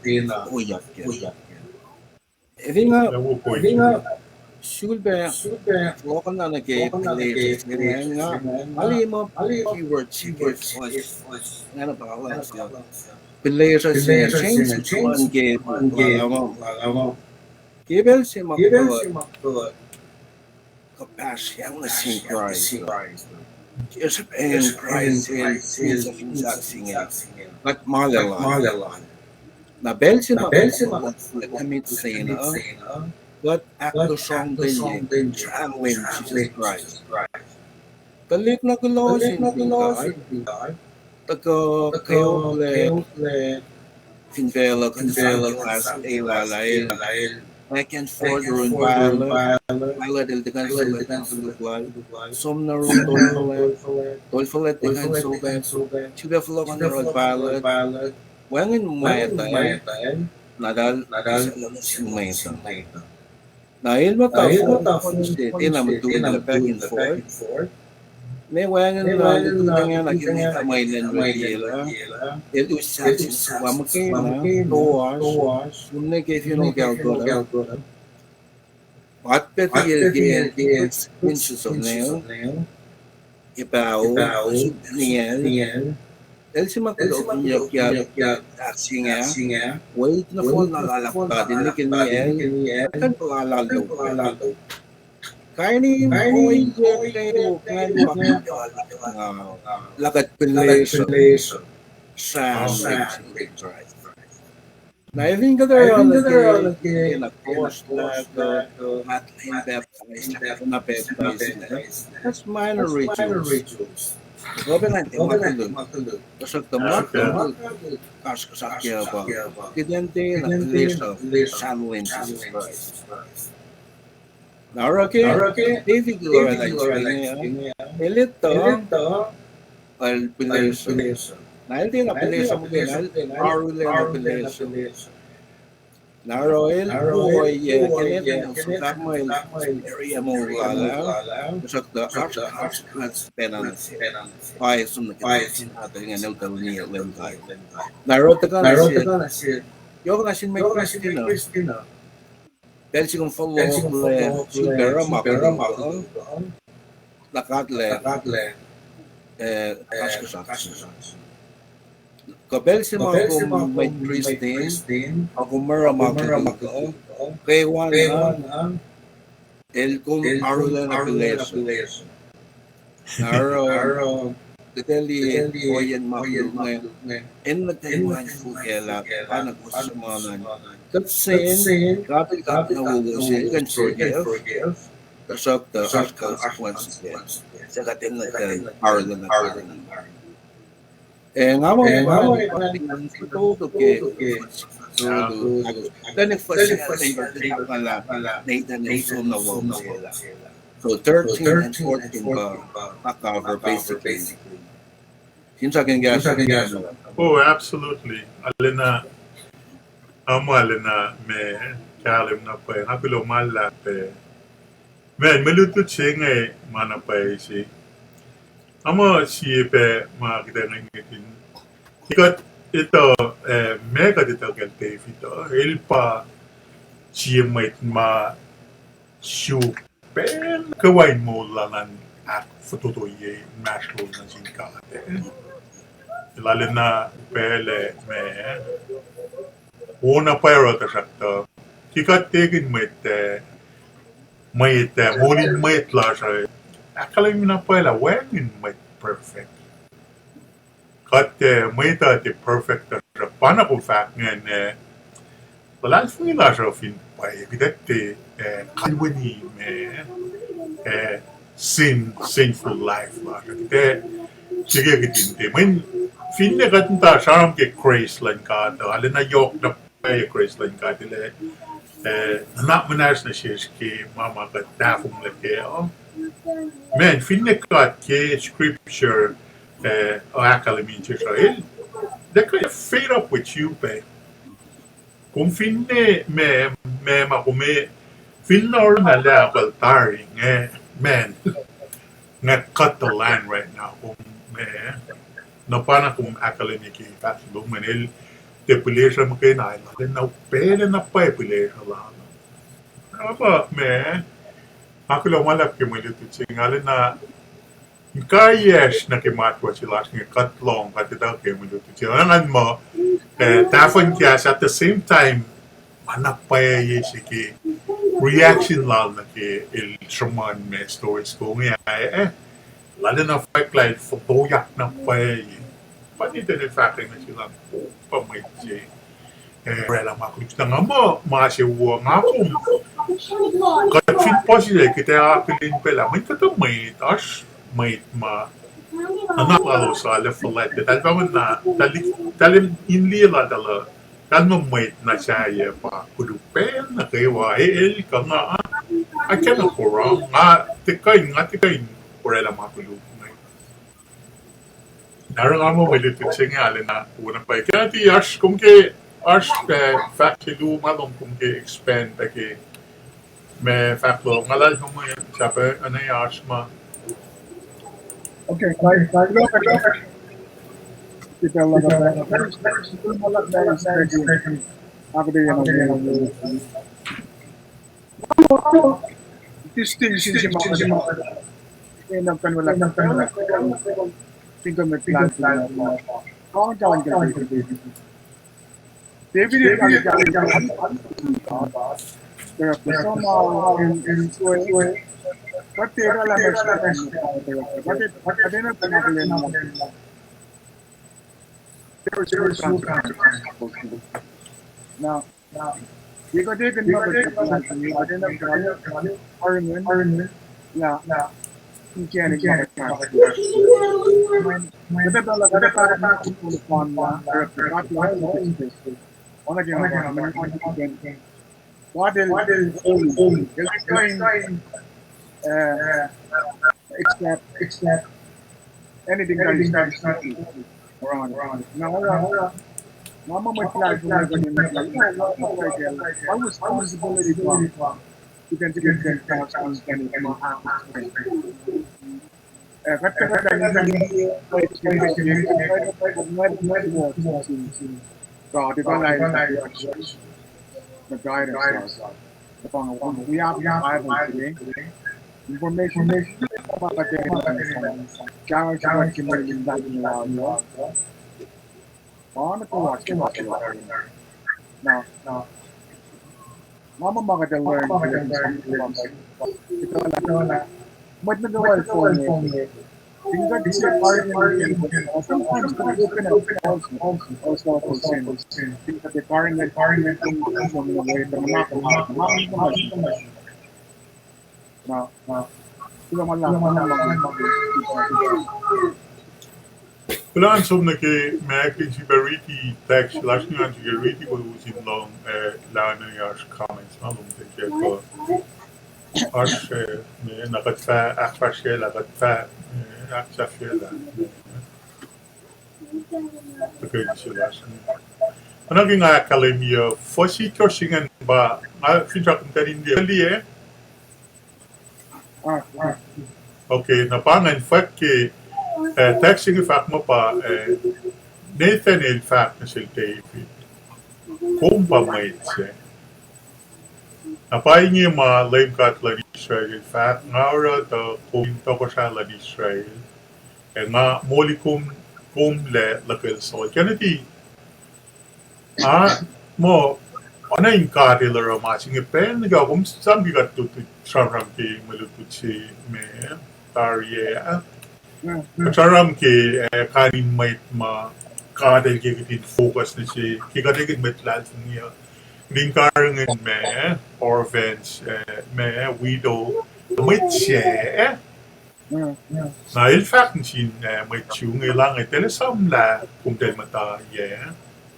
uyak Vinga sulbe lokal na nag-play nga ali mo keyword was nga ba wala siya play sa change one game mo kibel si makto kapasya ang nasing prize Just en Christ finns finsaksingen. Att Malelan. Na Belgium commit sin but acto song din traveling Jesus Christ. Kalit na kulosin tingkay. Taga keoble finvela kansalas elalay. Back and forth during Violet del dekan sulet luglay. Som na ron tolfolet dekan sulet. Chiba flow on the road Violet. Wangin mayatay. Nadal isa lang sing mayatay. Dahil matapos tina doing the back and forth. May wangin na dito na nga naging kamay ng regila. It was such a wamakina, towas, yung nagkifino galgoda. At peti yun inches of nail, ibaw, niyan. Dahil si Matulog niya asinga, wait na po nalalakta din ni Kiniel, kan palalalo. Kaya ni Boy kayo lagat pilation sa na even ka there na post at in baptized na baptized. That's minor rituals. Gobe natin matulog. Kasag tamat kas kasakya ba. Kidente na pilation sa Jesus Christ. Narake, David Lorena Elito, Alpilation. Nailtin appellation mo din, Arule appellation. Naroel, Boy, Kenneth, Samuel, area mo wala. Masakta, Arch, Penance. Ay, sumunod natin nga neutral niya, Lentay. Narota ka na siya. Yung nasin may Christina. Dahil si kung follow si Vera Makadong nakatle kaskasaks. Kabel si mga kung may Christine ako mara Makadong kay Juan el kung Arulan Appellation Naro Deteli Boyan Makadong en nagtayuan fugela panagos sa mga Kapsin, kapit na wugusin, can forgive. Kasok the consequences din. Sa katin na power na nagkaroon. Nga mo, patingnan sa todo kay then if first pala, Nathan and so na sila. So 13 and 14 ba, cover basically. Since I can guess. Oh, absolutely. Alina, na me kalim na pa ngapilo mala pe men melutu chinge mana pa si amo si pe magda ngin ikot ito mega dito galte ito il pa si ma shu pen kawai mo lanan at fototo ye mashlo na jinka lalena pele me Una pairota sakta. Kikat tegin molin lasha. Akalim na paila wengin perfect. Kat maita te perfect sa pana ko fact ngen balas fun lasha fin pai bidette kalwani sinful life lasha. Te sige kitinte men finne katanta sharam ke craze lan ka alena yok na Grace Lane Kadile, not manas na siya ki mama ka dafong lake. Man, finnekat ke scripture o akalamin siya Israel. They could fade up with you, pe. Kung finne me makume, finne or na la baltari, man, nga cut the land right now. Kung no pana kung akalamin ki fatlong manil, te pilesha mo kayo na ilan na pele na pa pilesha lang. Apa me ako lang malap ke mo dito singalin na kayes na kimatwa sila ng katlong katitaw ke mo dito. Singalan mo tafon kiyas at the same time manapaya yesi reaction lang na ke il shaman me stories ko nga lalo na fact fotoyak na pay panito ni fact na sila pamay rela makulit na nga mo masiwa nga kung katfit po sila kita apilin pala may katamay tas may anak lalo sa lefalet talba na talim inlila dala kalma may na siya pa kudupen na kaywa ka nga akan na kurang nga tikain rela makulit Narangamo malutut singali na unang pa. Kaya ti Ash kung ke Ash fact lu malong kung ke expand pa ke me fact lo ngalal mo yan sabi ano yung Ash ma. Okay, baik. Kita lakukan. Sebelum mulai dari strategi, apa dia yang sisi mana? Ini nampak melakukan. Tinggal plan. Kau jalan. David jalan. Pero bersama But ada lah But ada nak pengakuan. Now, we got taken Ironman. Yeah. Mechanic. What is except anything that is not around. Now, Mama may flag our responsibility to get counts and the guidance. We have Bible today. Information Now, Mama makata learn but nagawa for me. Tingnan din sa sometimes open also for sin. Tingnan the parent from the way the Now, sila man lang Wala ang som na ke merken si Bariti text last night si Bariti ko usin long lana yung comments malum te ke ko Ash nakatfa akfashe nakatfa akfashe la okay sila ano ging academia fosi kursingan ba fidrak tarin dia okay napangan fact ke texting fact mo pa Nathaniel fact na si David kung pa may siya napay niya ma-lame kat la Israel fact nga ora to kung to ko siya la Israel nga muli kum le lakil so kaya ti mo ano yung karil ra matching pen nga kung sambi ka tutu saram ki malutut si me tarye Charam ke kanin may kadal ke kitin focus na si kikadikit may tlad niya lingkarangin me orphans me widow may siya na il fact sin may chung ilang ay telesamla kung del mata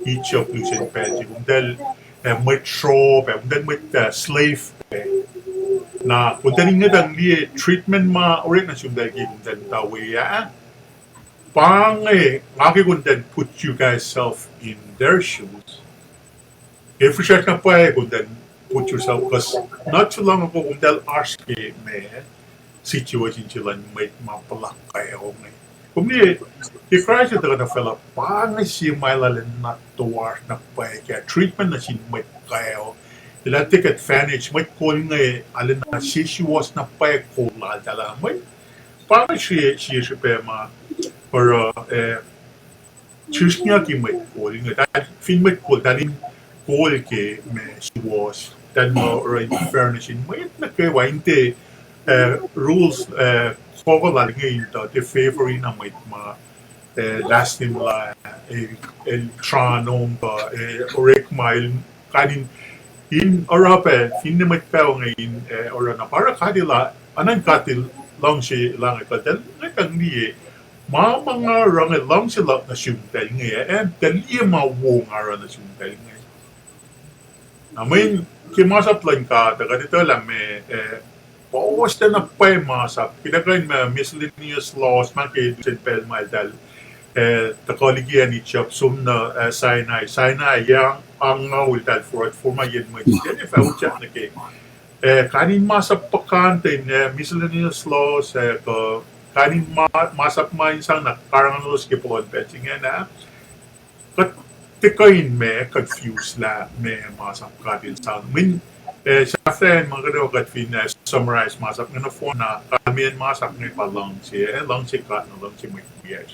each of lucid pedi kung del may trobe kung del may slave na kung taning nga dang liye treatment ma orin na siyong dahil kung dan tawi ngaki kung dan put you guys self in their shoes if you na pa kung dan put yourself because not too long ago kung dahil ask me situation sila may mapalak kayo kung ni Christ ito ka na fella siya may lalin na tuwar na pa kaya treatment na siya may kayo ila take advantage may call nga alin na she was na pa call la dala may para siya pa ma pero choose niya ki may call nga dahil fin may call dahil call ke me she was dahil mo already furnishing may na kaya hindi rules Poco la ngayon to, the favorite na may mga last name la, el Tranom to, Orek Mile, kanin, in Orape, fin na may pao ngayon, ora na para kadila, anang katil lang siya lang ito, dahil nakang niye, mga rangal lang sila na siyuntay ngayon, dali mawong ara na siyuntay ngayon. Namin, kimasap lang ka, taga dito lang may, bawas na napay masap. Pinagain may miscellaneous laws, makidusin pel maidal. Takoligian ni Chop, sum na Sinai. Sinai, yang ang ngawil dal for mayin mo. Yan if I would check na kay. Kanin masap pakante, miscellaneous laws, kanin masap mainsang na karang los kipon, petching na. Kat tikain me, confused la, me masap katil sa min. Sa friend, mga kadaw kat summarize masap nga na phone na kamiyan masap nga pa lang siya, lang si kat na lang si may yes.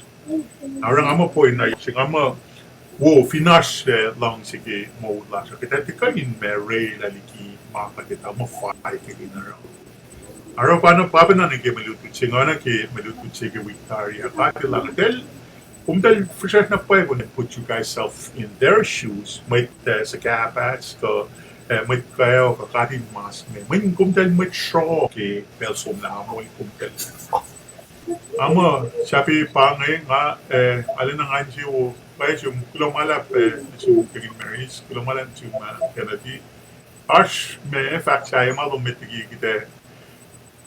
Arang ama po na si ama, wo, finish lang sige mo la siya. Kita tikain me, ray laliki, makakita mo, fight kaya na raw. Araw paano, papa na naging malutut siya, nga na kaya malutut siya kaya Victoria, katil lang. Dahil for sure na po, when you put you guys self in their shoes, may sa kapats ko, may kayo kakatin mas may kumtel may show ke pelsom na mo kumtel ama sabi pa nga alin ang anjo kaya yung kulomalap so kagin MARRIS kulomalan yung Kennedy ash may fact siya malum mitigi kita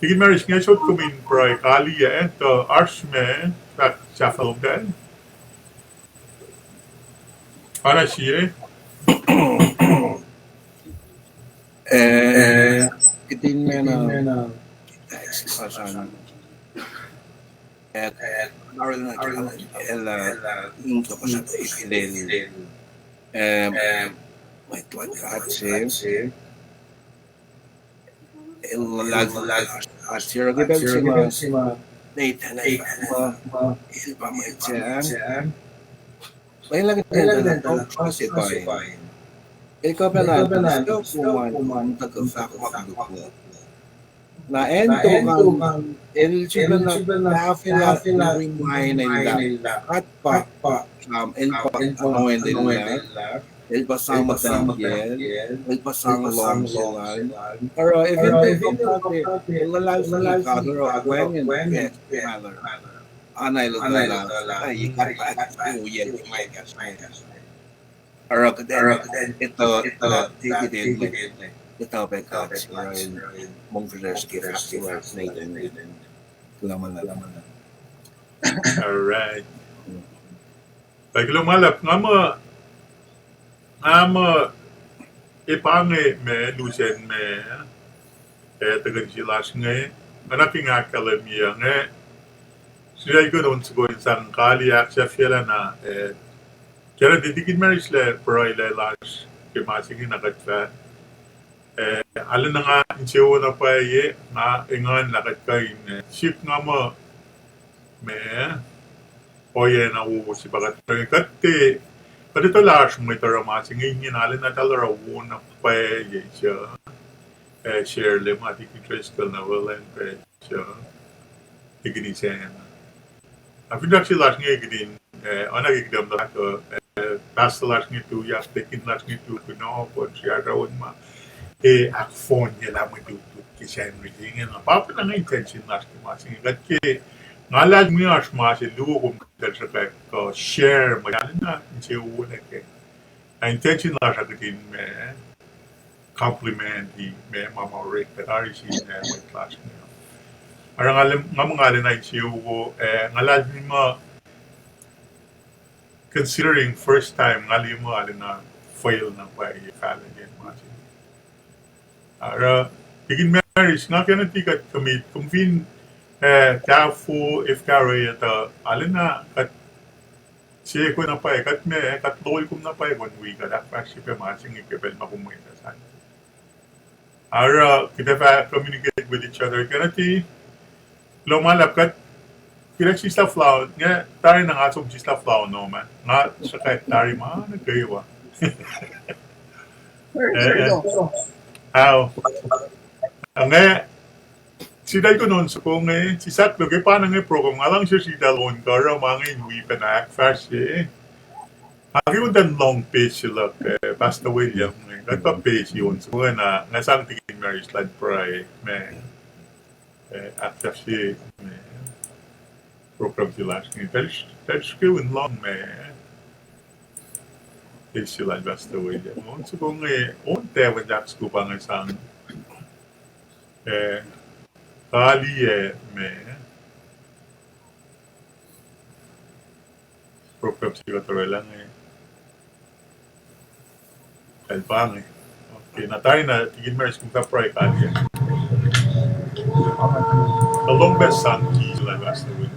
kagin MARRIS nga so kumin pray kali ya ento ash may fact siya falom dan para siya itin na expression ahora na inco pa sa ilil may tuwan katse ilalag asira gibel sima data na ilpa may tiyan may lagi na classify ikaw pa na kuman tagafak na ento kang eligible na hafi na remind nila at pa el pasang matanggiel el pasang long pero even ilalag ka pero when anay lang ay ikat uyen may gas Arok ito pagkat mong Federski Festival Nathan laman na. Alright. Pag lumalap nga mo ipangi me lusen me tagan silas nga anak nga kalamia nga siya ko doon sa goin sang kaliak siya fiela na kaya didigin MARRIS le proy le lash kimasing nakatfa alin na nga insiyo na pa ye nga ingan lakat kain ship nga mo me oye na uwo si bagat kati ito lash mo ito ramasing ingin alin na talara uwo na pa ye siya share le mati kitreskal na wala pa siya iginisan apidak si lash nga iginin onagigdam na ako basta lash nga tu yas tekin lash nga tu kuno po siya rawon ma ak phone niya lang magdutut kasi everything and papa na nga intention lash nga masing ikat ki ngalag mo yash masing luwa kung sa ka share mo yan na siya uwa na ke intention lash agatin me compliment di me mama Rick that are si may class niya arang nga mga alin na siya uwa ngalag mo considering first time ngali mo alin na fail na pa i-fallon yan masing ara bigin MARRIS nga kaya tikat kami kung fin kafu if kare ito alin na kat siya ko na pa kat me kat lol kum na pa 1 week at actually pa masing ikipel makumoy na san ara kita pa communicate with each other kaya ti lumalap kat kira si staff lao nga tayo nang asom si staff lao no man nga sa kahit tayo nagkayo how nga Siday ko noon sa kung si Satlo, kaya paano nga program, alang siya si Dalon, kara mga inuwi pa na fast eh. Hagi mo dan long page sila, basta William, nagpa-page yun. So nga nasang tingin na slide pray, may after si program sila. That's going long, may page sila basta William. So kung unte, wadak ko pa nga sang kali may program sila taro lang Kalpang Okay, na tayo na tigil mo kung kapray kali The long best sun keys like last week.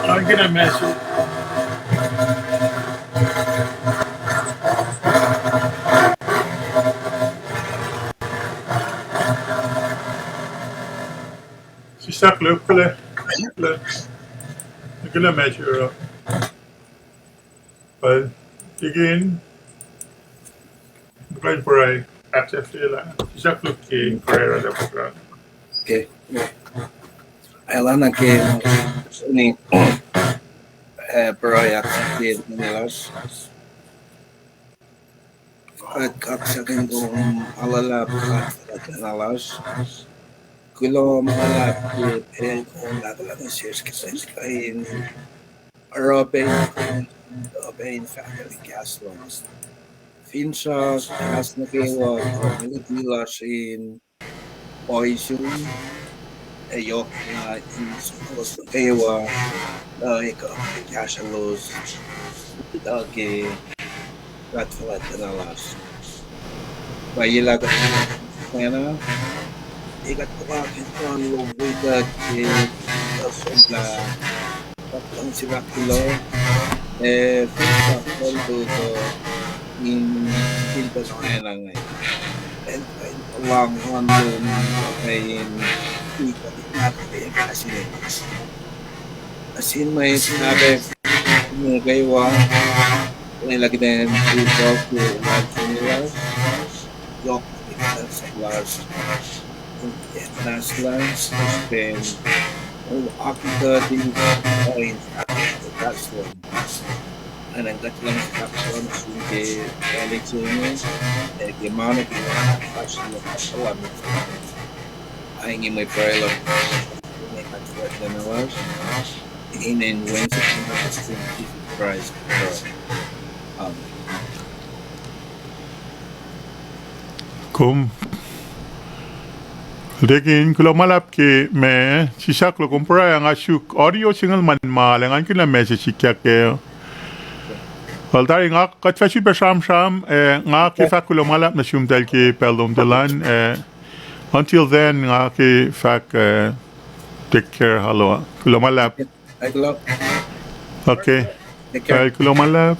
I'm gonna mess it. Si Saklo pala. I'm gonna measure up. But again, bukan perai access lah. Si Saklo ke Carrera da program. Okay. Ailana que ni proyak din nilas. At sa kung alalap at nalas. Kulo malap pen kung nagalagan siya kain European family gas loans. Finsa gas na kewa nagtilas in poison ayok na supposed kewa ikaw gas loans dagi ratfalat na las. Bayila ka na ikat ko bakit ang lubigat sobra patang sila kilo finsa kondo ko in Philippines na ngayon and along on the in ikat natin kasi Asin may sinabi may kaywa lagi din bulldog to large universe yok sa large nas lens then akita di orange that's one and ang lang sa kapson sunke eleksyon gimana passion ng katawan ay ngi may prelo may katwet na nawas in Wednesday Christ Kum Lekin kalau malap ke me sisak lo kumpara yang asyuk audio single man malang an kila me sikya ke Waldari nga katfashi basham sham nga ke fak kulo malap na shumdal ke peldom delan until then nga ke fak take care hello kulo malap ay kulok okay take care kulo malap